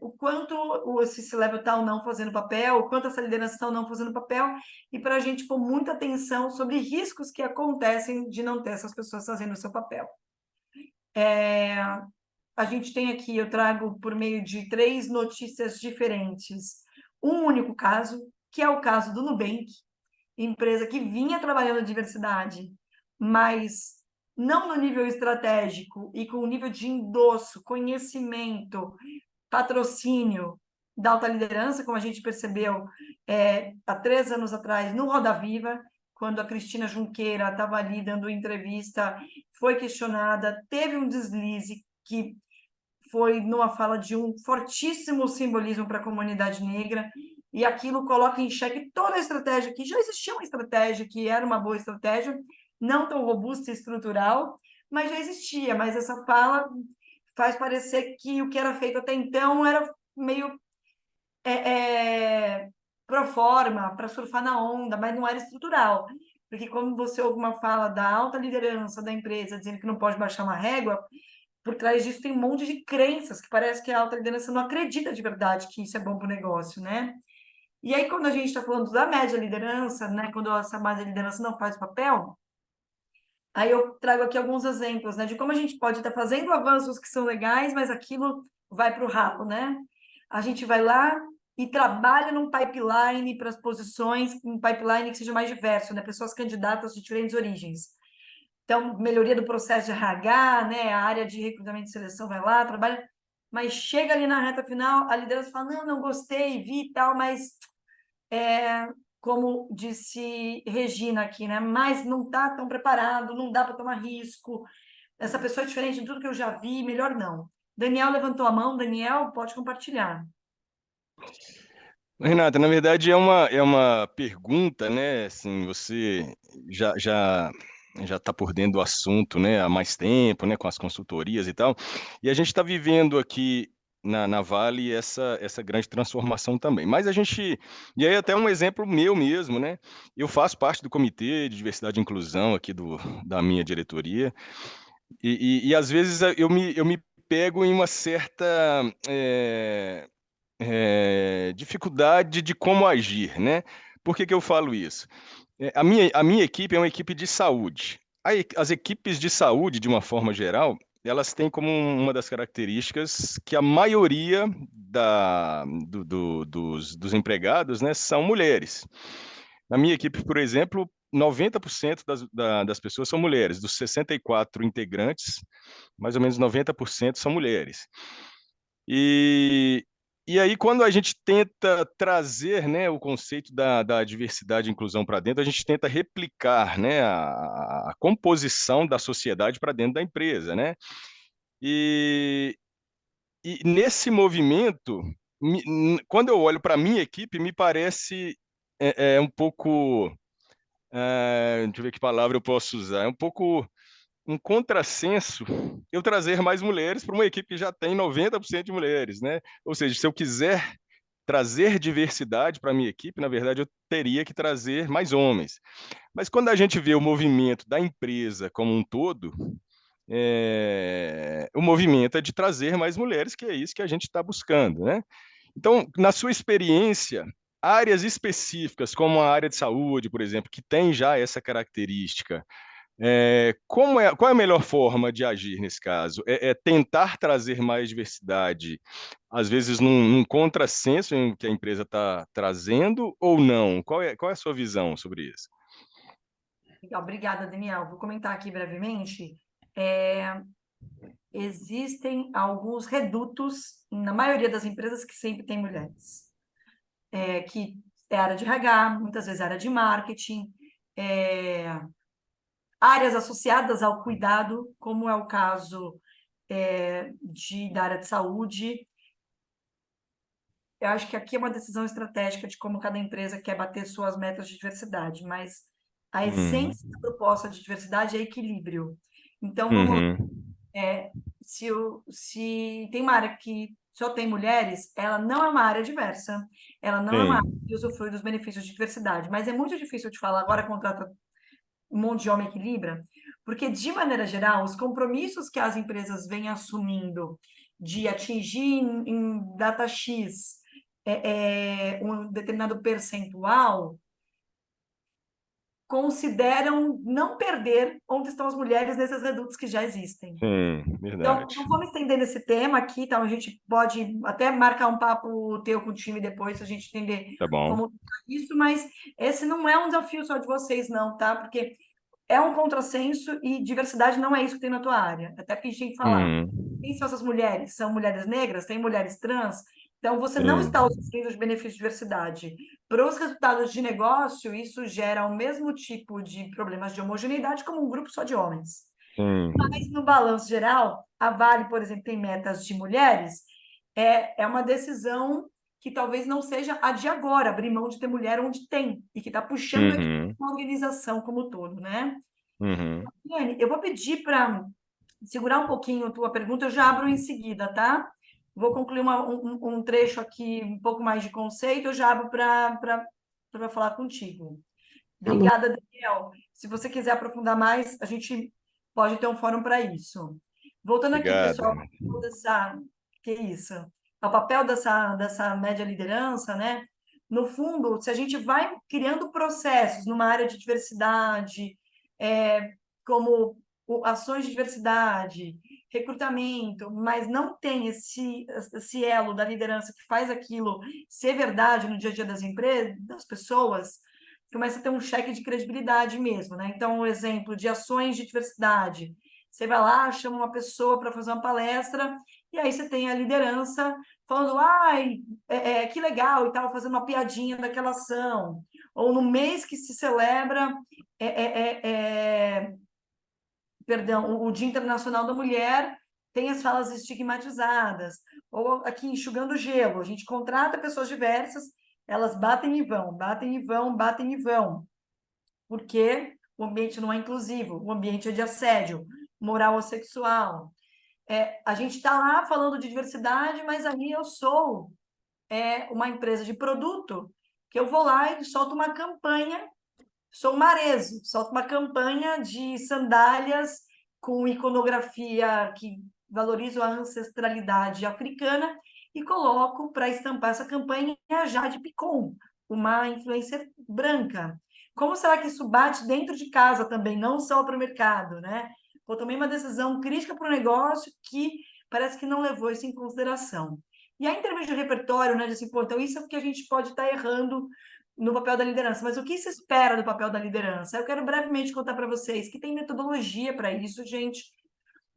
o quanto esse C-level está ou não fazendo papel, o quanto essa liderança está ou não fazendo papel, e para a gente pôr muita atenção sobre riscos que acontecem de não ter essas pessoas fazendo o seu papel. A gente tem aqui, eu trago por meio de 3 notícias diferentes, um único caso, que é o caso do Nubank, empresa que vinha trabalhando a diversidade, mas não no nível estratégico e com o nível de endosso, conhecimento, patrocínio da alta liderança, como a gente percebeu há 3 anos atrás no Roda Viva, quando a Cristina Junqueira estava ali dando entrevista, foi questionada, teve um deslize que foi numa fala de um fortíssimo simbolismo para a comunidade negra, e aquilo coloca em xeque toda a estratégia, que já existia uma estratégia, que era uma boa estratégia, não tão robusta e estrutural, mas já existia, mas essa fala faz parecer que o que era feito até então era meio pro forma, para surfar na onda, mas não era estrutural. Porque quando você ouve uma fala da alta liderança da empresa dizendo que não pode baixar uma régua, por trás disso tem um monte de crenças que parece que a alta liderança não acredita de verdade que isso é bom para o negócio, né? E aí, quando a gente está falando da média liderança, né, quando essa média liderança não faz papel, aí eu trago aqui alguns exemplos, né, de como a gente pode estar fazendo avanços que são legais, mas aquilo vai para o ralo, né? A gente vai lá e trabalha num pipeline para as posições, um pipeline que seja mais diverso, né? Pessoas candidatas de diferentes origens. Então, melhoria do processo de RH, né? A área de recrutamento e seleção vai lá, trabalha, mas chega ali na reta final, a liderança fala, não gostei, vi e tal, mas como disse Regina aqui, né? Mas não está tão preparado, não dá para tomar risco. Essa pessoa é diferente de tudo que eu já vi, melhor não. Daniel levantou a mão. Daniel, pode compartilhar. Renata, na verdade é uma pergunta, né? Assim, você já está por dentro do assunto, né? Há mais tempo, né? Com as consultorias e tal. E a gente está vivendo aqui na Vale essa grande transformação também. Mas e aí até um exemplo meu mesmo, né? Eu faço parte do Comitê de Diversidade e Inclusão aqui da minha diretoria. E às vezes eu me pego em uma certa dificuldade de como agir, né? Por que eu falo isso? A minha equipe é uma equipe de saúde. As equipes de saúde, de uma forma geral, elas têm como uma das características que a maioria dos empregados, né, são mulheres. Na minha equipe, por exemplo, 90% das pessoas são mulheres. Dos 64 integrantes, mais ou menos 90% são mulheres. E aí, quando a gente tenta trazer, né, o conceito da diversidade e inclusão para dentro, a gente tenta replicar, né, a composição da sociedade para dentro da empresa, né? E, e nesse movimento, quando eu olho para a minha equipe, me parece um pouco, deixa eu ver que palavra eu posso usar, é um pouco um contrassenso eu trazer mais mulheres para uma equipe que já tem 90% de mulheres, né? Ou seja, se eu quiser trazer diversidade para a minha equipe, na verdade, eu teria que trazer mais homens. Mas quando a gente vê o movimento da empresa como um todo, o movimento é de trazer mais mulheres, que é isso que a gente está buscando, né? Então, na sua experiência, áreas específicas, como a área de saúde, por exemplo, que tem já essa característica, qual é a melhor forma de agir nesse caso? É tentar trazer mais diversidade, às vezes num contrassenso em que a empresa está trazendo, ou não? Qual é a sua visão sobre isso? Legal, obrigada, Daniel. Vou comentar aqui brevemente. Existem alguns redutos, na maioria das empresas, que sempre tem mulheres. Que é área de RH, muitas vezes área de marketing, áreas associadas ao cuidado, como é o caso da área de saúde. Eu acho que aqui é uma decisão estratégica de como cada empresa quer bater suas metas de diversidade, mas a essência da proposta de diversidade é equilíbrio. Então, vamos lá. Se tem uma área que só tem mulheres, ela não é uma área diversa, ela não é uma área que usufrui dos benefícios de diversidade, mas é muito difícil de falar, agora contrata um monte de homem equilibra? Porque, de maneira geral, os compromissos que as empresas vêm assumindo de atingir em data X um determinado percentual, consideram não perder onde estão as mulheres nesses redutos que já existem. Sim, Então, verdade. não vou me estender nesse tema aqui, então a gente pode até marcar um papo teu com o time depois, se a gente entender Tá bom. como tá isso, mas esse não é um desafio só de vocês, não, tá? Porque é um contrassenso e diversidade não é isso que tem na tua área. Até porque a gente tem que falar. Quem são essas mulheres? São mulheres negras? Tem mulheres trans? Então, você não Sim. está usufruindo os benefícios de diversidade. Para os resultados de negócio, isso gera o mesmo tipo de problemas de homogeneidade como um grupo só de homens. Sim. Mas, no balanço geral, a Vale, por exemplo, tem metas de mulheres, é uma decisão que talvez não seja a de agora, abrir mão de ter mulher onde tem, e que está puxando aqui Uhum. uma organização como um todo, né? Uhum. Dani, eu vou pedir para segurar um pouquinho a tua pergunta, eu já abro em seguida, tá? Vou concluir um trecho aqui, um pouco mais de conceito, eu já abro para falar contigo. Tá bom. Obrigada, Daniel. Se você quiser aprofundar mais, a gente pode ter um fórum para isso. Voltando aqui, Obrigado. pessoal, que isso? Ao papel dessa média liderança, né? No fundo, se a gente vai criando processos numa área de diversidade, como ações de diversidade, recrutamento, mas não tem esse elo da liderança que faz aquilo ser verdade no dia a dia das empresas, das pessoas, começa a ter um cheque de credibilidade mesmo, né? Então, um exemplo de ações de diversidade. Você vai lá, chama uma pessoa para fazer uma palestra, e aí você tem a liderança falando, ai, que legal, e tal, fazendo uma piadinha daquela ação. Ou no mês que se celebra perdão, o Dia Internacional da Mulher, tem as falas estigmatizadas. Ou aqui, enxugando gelo, a gente contrata pessoas diversas, elas batem e vão, batem e vão, batem e vão. Porque o ambiente não é inclusivo, o ambiente é de assédio moral ou sexual. A gente está lá falando de diversidade, mas aí eu sou uma empresa de produto, que eu vou lá e solto uma campanha, sou uma Arezzo, solto uma campanha de sandálias com iconografia que valoriza a ancestralidade africana e coloco para estampar essa campanha a Jade Picon, uma influencer branca. Como será que isso bate dentro de casa também, não só para o mercado, né? Foi também uma decisão crítica para o negócio que parece que não levou isso em consideração. E aí, em termos de repertório, né, de assim, pô, então isso é o que a gente pode estar errando no papel da liderança. Mas o que se espera do papel da liderança? Eu quero brevemente contar para vocês que tem metodologia para isso, gente.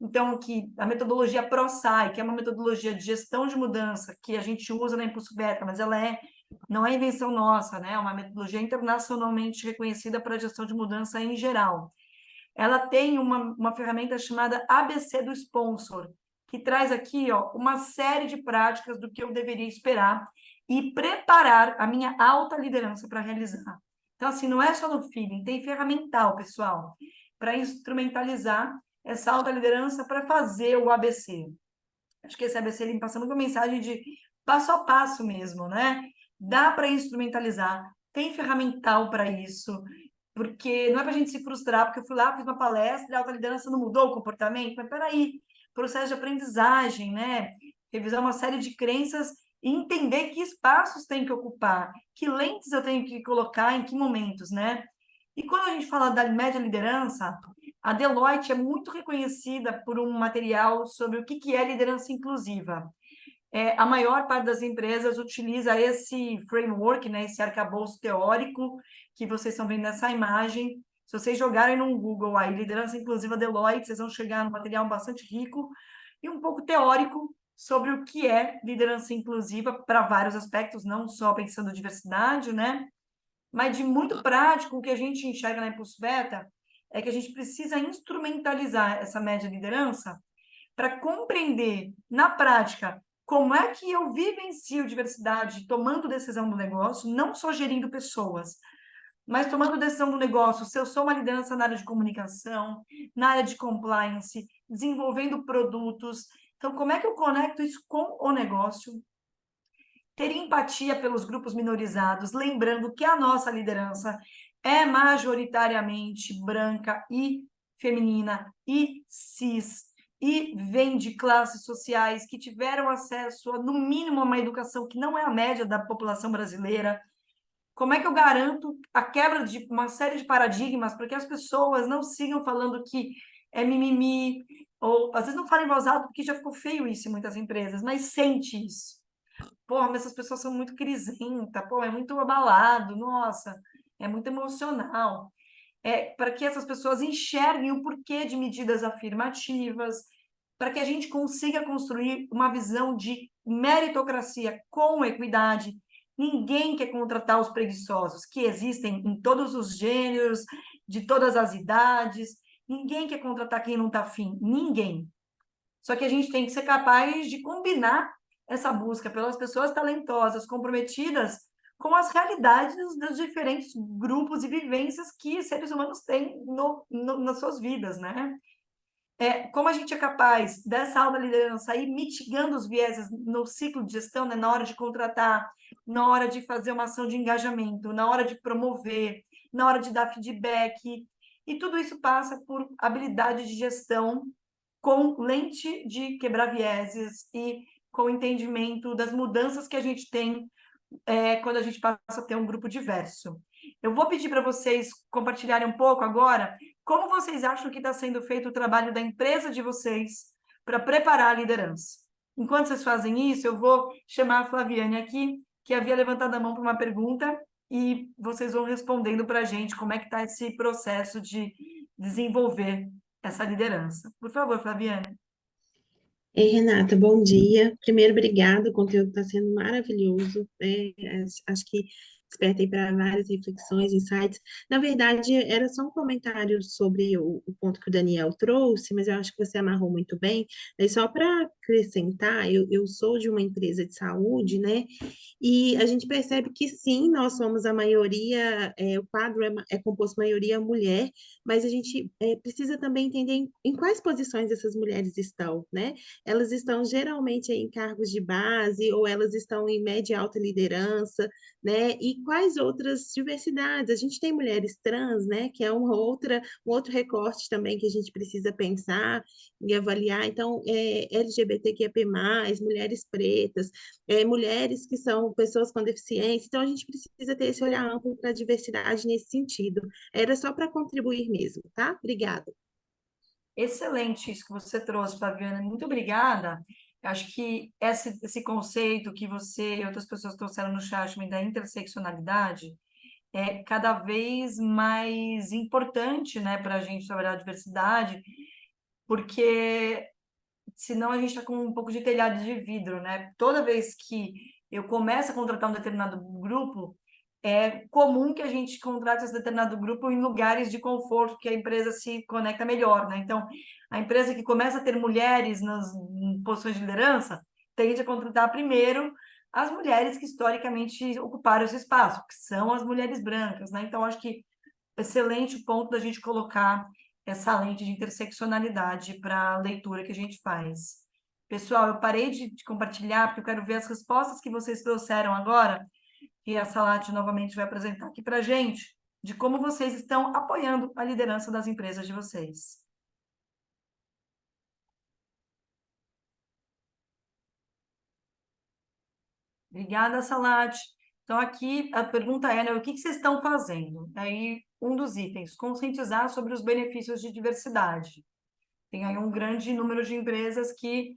Então, que a metodologia ProSci, que é uma metodologia de gestão de mudança que a gente usa na Impulso Beta, mas ela não é invenção nossa, né? É uma metodologia internacionalmente reconhecida para a gestão de mudança em geral. Ela tem uma ferramenta chamada ABC do Sponsor, que traz aqui uma série de práticas do que eu deveria esperar e preparar a minha alta liderança para realizar. Então, assim, não é só no feeling, tem ferramental, pessoal, para instrumentalizar essa alta liderança para fazer o ABC. Acho que esse ABC ele passa muito uma mensagem de passo a passo mesmo, né? Dá para instrumentalizar, tem ferramental para isso, porque não é para a gente se frustrar, porque eu fui lá, fiz uma palestra, a alta liderança não mudou o comportamento, mas peraí, processo de aprendizagem, né? Revisar uma série de crenças e entender que espaços tem que ocupar, que lentes eu tenho que colocar, em que momentos, né? E quando a gente fala da média liderança, a Deloitte é muito reconhecida por um material sobre o que é liderança inclusiva. A maior parte das empresas utiliza esse framework, né, esse arcabouço teórico que vocês estão vendo nessa imagem. Se vocês jogarem no Google aí, liderança inclusiva Deloitte, vocês vão chegar num material bastante rico e um pouco teórico sobre o que é liderança inclusiva para vários aspectos, não só pensando diversidade, né? Mas de muito prático, o que a gente enxerga na Impulso Beta é que a gente precisa instrumentalizar essa média liderança para compreender, na prática, como é que eu vivencio diversidade tomando decisão do negócio, não só gerindo pessoas, mas tomando decisão do negócio, se eu sou uma liderança na área de comunicação, na área de compliance, desenvolvendo produtos. Então, como é que eu conecto isso com o negócio? Ter empatia pelos grupos minorizados, lembrando que a nossa liderança é majoritariamente branca e feminina e cis, e vem de classes sociais que tiveram acesso, no mínimo, a uma educação que não é a média da população brasileira. Como é que eu garanto a quebra de uma série de paradigmas para que as pessoas não sigam falando que é mimimi, ou às vezes não falam em voz alta, porque já ficou feio isso em muitas empresas, mas sente isso. Porra, mas essas pessoas são muito crisentas, pô, é muito abalado, nossa, é muito emocional. Para que essas pessoas enxerguem o porquê de medidas afirmativas, para que a gente consiga construir uma visão de meritocracia com equidade. Ninguém quer contratar os preguiçosos, que existem em todos os gêneros, de todas as idades. Ninguém quer contratar quem não está afim. Ninguém. Só que a gente tem que ser capaz de combinar essa busca pelas pessoas talentosas, comprometidas com as realidades dos diferentes grupos e vivências que seres humanos têm nas suas vidas, né? Como a gente é capaz dessa alta liderança ir mitigando os vieses no ciclo de gestão, né? Na hora de contratar, na hora de fazer uma ação de engajamento, na hora de promover, na hora de dar feedback, e tudo isso passa por habilidade de gestão com lente de quebrar vieses e com entendimento das mudanças que a gente tem quando a gente passa a ter um grupo diverso. Eu vou pedir para vocês compartilharem um pouco agora como vocês acham que está sendo feito o trabalho da empresa de vocês para preparar a liderança. Enquanto vocês fazem isso, eu vou chamar a Flaviane aqui, que havia levantado a mão para uma pergunta, e vocês vão respondendo para a gente como é que está esse processo de desenvolver essa liderança. Por favor, Flaviane. Ei, Renata, bom dia. Primeiro, obrigada, o conteúdo está sendo maravilhoso, né? Acho que desperta aí para várias reflexões, insights. Na verdade, era só um comentário sobre o ponto que o Daniel trouxe, mas eu acho que você amarrou muito bem. E só para acrescentar, eu sou de uma empresa de saúde, né? E a gente percebe que sim, nós somos a maioria, o quadro é composto maioria mulher, mas a gente precisa também entender em quais posições essas mulheres estão, né? Elas estão geralmente em cargos de base ou elas estão em média e alta liderança, né? E quais outras diversidades? A gente tem mulheres trans, né? Que é um outro recorte também que a gente precisa pensar e avaliar. Então, LGBTQIA+, mulheres pretas, mulheres que são pessoas com deficiência. Então, a gente precisa ter esse olhar amplo para a diversidade nesse sentido. Era só para contribuir mesmo, tá? Obrigada. Excelente isso que você trouxe, Flaviana. Muito obrigada. Acho que esse conceito que você e outras pessoas trouxeram no chat da interseccionalidade é cada vez mais importante, né, para a gente trabalhar a diversidade, porque senão a gente está com um pouco de telhado de vidro, né? Toda vez que eu começo a contratar um determinado grupo, é comum que a gente contrate esse determinado grupo em lugares de conforto que a empresa se conecta melhor, né? Então, a empresa que começa a ter mulheres em posições de liderança tende a contratar primeiro as mulheres que historicamente ocuparam esse espaço, que são as mulheres brancas, né? Então, acho que excelente o ponto da gente colocar essa lente de interseccionalidade para a leitura que a gente faz. Pessoal, eu parei de compartilhar porque eu quero ver as respostas que vocês trouxeram agora, e a Salat novamente vai apresentar aqui para a gente, de como vocês estão apoiando a liderança das empresas de vocês. Obrigada, Salat. Então, aqui a pergunta é, né, o que vocês estão fazendo? Aí, um dos itens, conscientizar sobre os benefícios de diversidade. Tem aí um grande número de empresas que,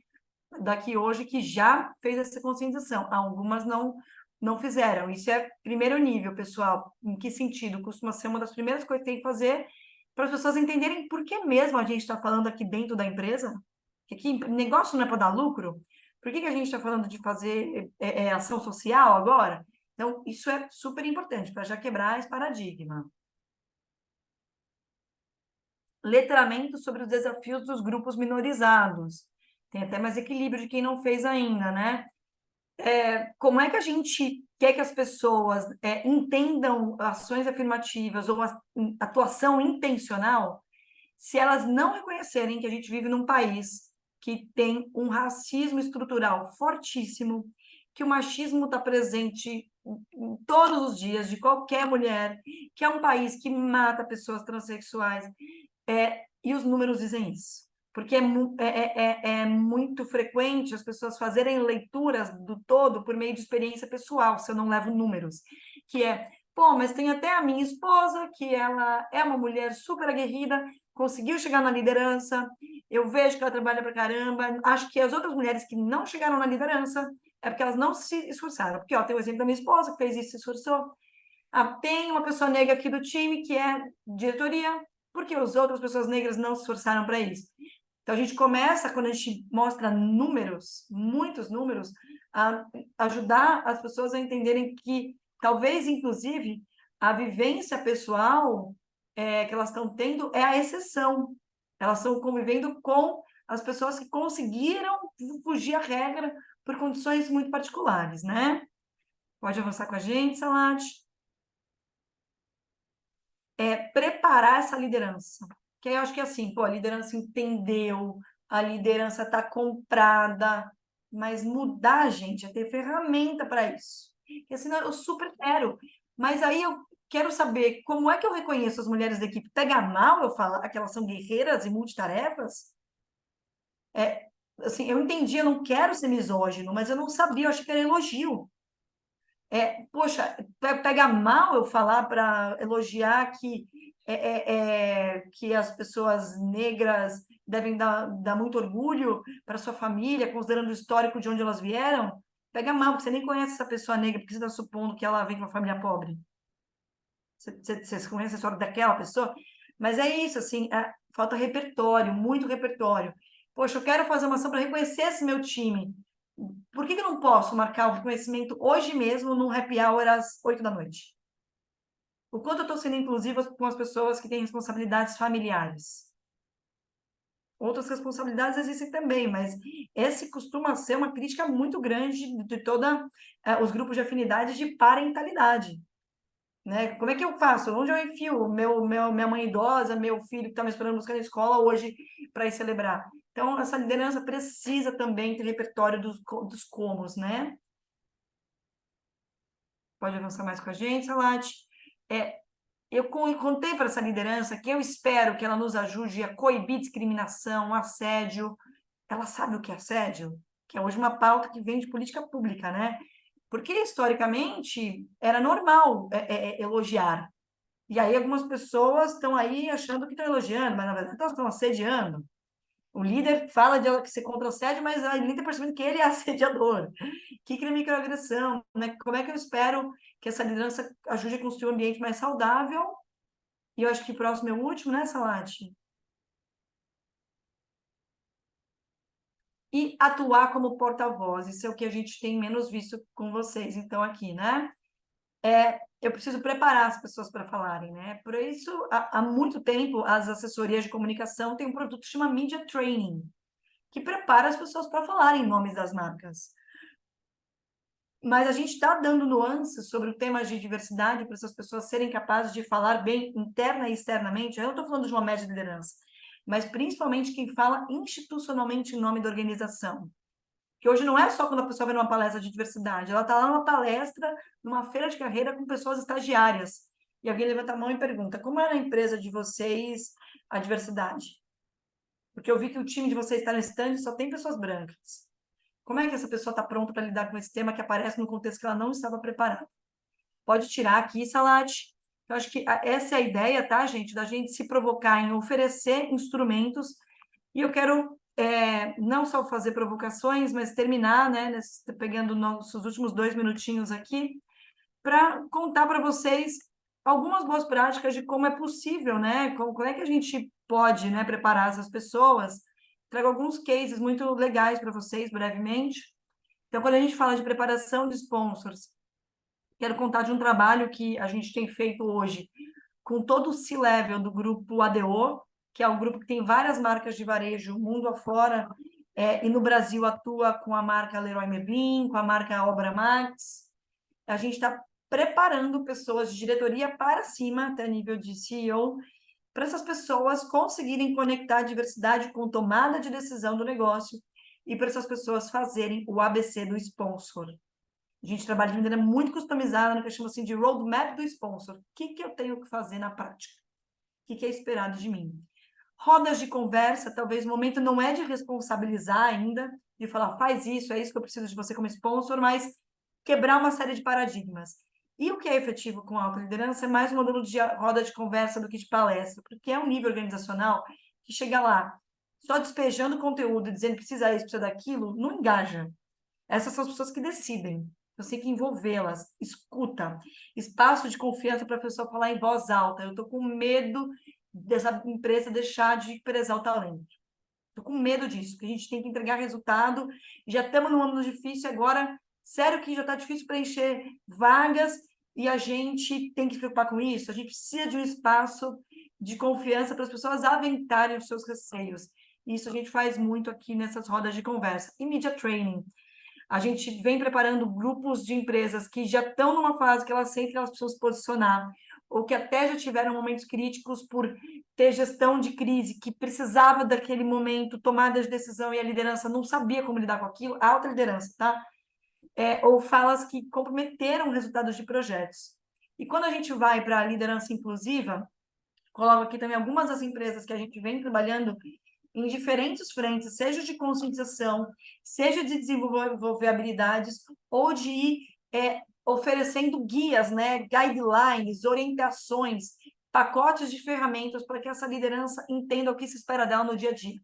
daqui hoje, que já fez essa conscientização. Algumas não fizeram. Isso é primeiro nível, pessoal. Em que sentido? Costuma ser uma das primeiras coisas que tem que fazer para as pessoas entenderem por que mesmo a gente está falando aqui dentro da empresa. Que aqui negócio não é para dar lucro? Por que a gente está falando de fazer ação social agora? Então, isso é super importante para já quebrar esse paradigma. Letramento sobre os desafios dos grupos minorizados. Tem até mais equilíbrio de quem não fez ainda, né? Como é que a gente quer que as pessoas entendam ações afirmativas ou atuação intencional se elas não reconhecerem que a gente vive num país que tem um racismo estrutural fortíssimo, que o machismo está presente todos os dias de qualquer mulher, que é um país que mata pessoas transexuais, e os números dizem isso. Porque é muito frequente as pessoas fazerem leituras do todo por meio de experiência pessoal, se eu não levo números, que pô, mas tem até a minha esposa, que ela é uma mulher super aguerrida, conseguiu chegar na liderança, eu vejo que ela trabalha pra caramba, acho que as outras mulheres que não chegaram na liderança é porque elas não se esforçaram. Porque, ó, tem o exemplo da minha esposa, que fez isso e se esforçou. Tem uma pessoa negra aqui do time, que é diretoria, porque as outras pessoas negras não se esforçaram para isso. Então, a gente começa, quando a gente mostra números, muitos números, a ajudar as pessoas a entenderem que, talvez, inclusive, a vivência pessoal que elas estão tendo é a exceção. Elas estão convivendo com as pessoas que conseguiram fugir à regra por condições muito particulares, né? Pode avançar com a gente, Salati. Preparar essa liderança. Que eu acho que é assim, pô, a liderança entendeu, a liderança está comprada, mas mudar, gente, é ter ferramenta para isso. Porque senão eu super quero. Mas aí eu quero saber como é que eu reconheço as mulheres da equipe. Pega mal eu falar que elas são guerreiras e multitarefas? Assim, eu entendi, eu não quero ser misógino, mas eu não sabia, eu achei que era elogio. Poxa, pega mal eu falar para elogiar que as pessoas negras devem dar muito orgulho para sua família, considerando o histórico de onde elas vieram? Pega mal, porque você nem conhece essa pessoa negra, porque você está supondo que ela vem de uma família pobre. Você conhece a história daquela pessoa? Mas é isso, assim, falta repertório, muito repertório. Poxa, eu quero fazer uma ação para reconhecer esse meu time. Por que eu não posso marcar o reconhecimento hoje mesmo no happy hour às 8 da noite? O quanto eu estou sendo inclusiva com as pessoas que têm responsabilidades familiares? Outras responsabilidades existem também, mas esse costuma ser uma crítica muito grande de todos os grupos de afinidade de parentalidade. Né? Como é que eu faço? Onde eu enfio minha mãe idosa, meu filho que está me esperando buscar na escola hoje para ir celebrar? Então, essa liderança precisa também ter repertório dos comos, né? Pode avançar mais com a gente, Salati. Eu contei para essa liderança que eu espero que ela nos ajude a coibir discriminação, assédio. Ela sabe o que é assédio? Que é hoje uma pauta que vem de política pública, né? Porque, historicamente, era normal elogiar. E aí algumas pessoas estão aí achando que estão elogiando, mas, na verdade, elas estão assediando. O líder fala de que ser contra o assédio, mas a líder está percebendo que ele é assediador. Que crime é microagressão, né? Como é que eu espero que essa liderança ajude a construir um ambiente mais saudável? E eu acho que o próximo é o último, né, Salati? E atuar como porta-voz. Isso é o que a gente tem menos visto com vocês, então, aqui, né? Eu preciso preparar as pessoas para falarem, né? Por isso, há muito tempo, as assessorias de comunicação têm um produto que chama Media Training, que prepara as pessoas para falarem em nomes das marcas. Mas a gente está dando nuances sobre o tema de diversidade para essas pessoas serem capazes de falar bem interna e externamente. Eu não estou falando de uma média de liderança, mas principalmente quem fala institucionalmente em nome da organização. Que hoje não é só quando a pessoa vem numa palestra de diversidade, ela está lá numa palestra, numa feira de carreira com pessoas estagiárias. E alguém levanta a mão e pergunta: como é na empresa de vocês a diversidade? Porque eu vi que o time de vocês está no stand e só tem pessoas brancas. Como é que essa pessoa está pronta para lidar com esse tema que aparece no contexto que ela não estava preparada? Pode tirar aqui, Salati. Eu acho que essa é a ideia, tá, gente? Da gente se provocar em oferecer instrumentos. E eu quero não só fazer provocações, mas terminar, né, pegando nossos últimos 2 minutinhos aqui, para contar para vocês algumas boas práticas de como é possível, né? Como é que a gente pode, né, preparar essas pessoas. Trago alguns cases muito legais para vocês, brevemente. Então, quando a gente fala de preparação de sponsors, quero contar de um trabalho que a gente tem feito hoje com todo o C-Level do grupo ADO, que é um grupo que tem várias marcas de varejo mundo afora, e no Brasil atua com a marca Leroy Merlin, com a marca Obra Max. A gente está preparando pessoas de diretoria para cima, até nível de CEO, para essas pessoas conseguirem conectar a diversidade com tomada de decisão do negócio e para essas pessoas fazerem o ABC do sponsor. A gente trabalha de maneira muito customizada no que eu chamo assim de roadmap do sponsor. O que que eu tenho que fazer na prática? O que que é esperado de mim? Rodas de conversa, talvez o momento não é de responsabilizar ainda, de falar, faz isso, é isso que eu preciso de você como sponsor, mas quebrar uma série de paradigmas. E o que é efetivo com a autoliderança é mais um modelo de roda de conversa do que de palestra, porque é um nível organizacional que chega lá, só despejando conteúdo, dizendo precisa isso, precisa daquilo, não engaja. Essas são as pessoas que decidem. Você tem que envolvê-las, escuta, espaço de confiança para a pessoa falar em voz alta. Eu estou com medo dessa empresa deixar de prezar o talento. Estou com medo disso, que a gente tem que entregar resultado. Já estamos num ano difícil agora, sério que já está difícil preencher vagas e a gente tem que se preocupar com isso. A gente precisa de um espaço de confiança para as pessoas aventarem os seus receios. Isso a gente faz muito aqui nessas rodas de conversa. E media training. A gente vem preparando grupos de empresas que já estão numa fase que elas sentem que elas precisam se posicionar, ou que até já tiveram momentos críticos por ter gestão de crise, que precisava daquele momento, tomada de decisão e a liderança não sabia como lidar com aquilo, a alta liderança, tá? Ou falas que comprometeram resultados de projetos. E quando a gente vai para a liderança inclusiva, coloco aqui também algumas das empresas que a gente vem trabalhando em diferentes frentes, seja de conscientização, seja de desenvolver habilidades, ou de ir oferecendo guias, né, guidelines, orientações, pacotes de ferramentas para que essa liderança entenda o que se espera dela no dia a dia.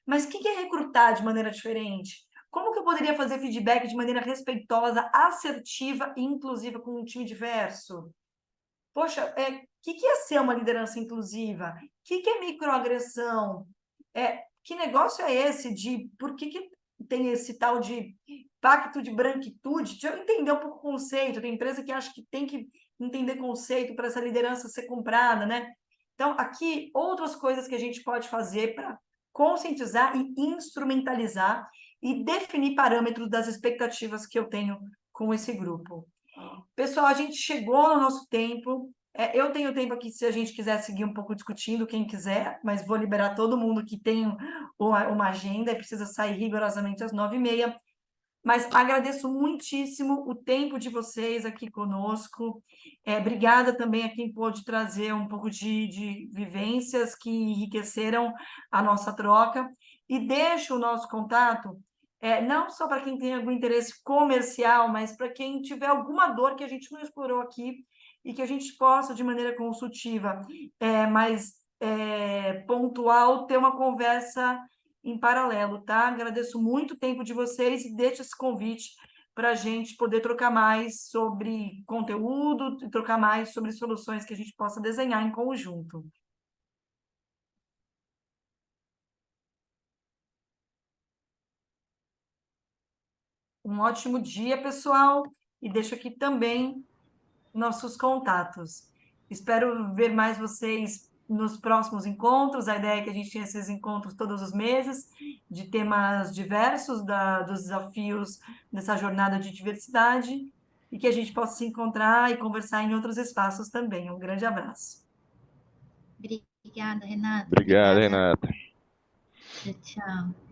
Mas o que é recrutar de maneira diferente? Como que eu poderia fazer feedback de maneira respeitosa, assertiva e inclusiva com um time diverso? Poxa, que é ser uma liderança inclusiva? O que é microagressão? Que negócio é esse de por que tem esse tal de pacto de branquitude? Deixa eu entender um pouco o conceito. Tem empresa que acha que tem que entender conceito para essa liderança ser comprada, né? Então, aqui, outras coisas que a gente pode fazer para conscientizar e instrumentalizar e definir parâmetros das expectativas que eu tenho com esse grupo. Pessoal, a gente chegou no nosso tempo. Eu tenho tempo aqui se a gente quiser seguir um pouco discutindo, quem quiser, mas vou liberar todo mundo que tem uma agenda e precisa sair rigorosamente às 9h30. Mas agradeço muitíssimo o tempo de vocês aqui conosco. Obrigada também a quem pôde trazer um pouco de vivências que enriqueceram a nossa troca. E deixo o nosso contato, não só para quem tem algum interesse comercial, mas para quem tiver alguma dor que a gente não explorou aqui e que a gente possa, de maneira consultiva, mais pontual, ter uma conversa em paralelo, tá? Agradeço muito o tempo de vocês e deixo esse convite para a gente poder trocar mais sobre conteúdo e trocar mais sobre soluções que a gente possa desenhar em conjunto. Um ótimo dia, pessoal, e deixo aqui também nossos contatos. Espero ver mais vocês nos próximos encontros. A ideia é que a gente tenha esses encontros todos os meses, de temas diversos, dos desafios dessa jornada de diversidade, e que a gente possa se encontrar e conversar em outros espaços também. Um grande abraço. Obrigada, Renata. Obrigado, Obrigada. Renata. Tchau.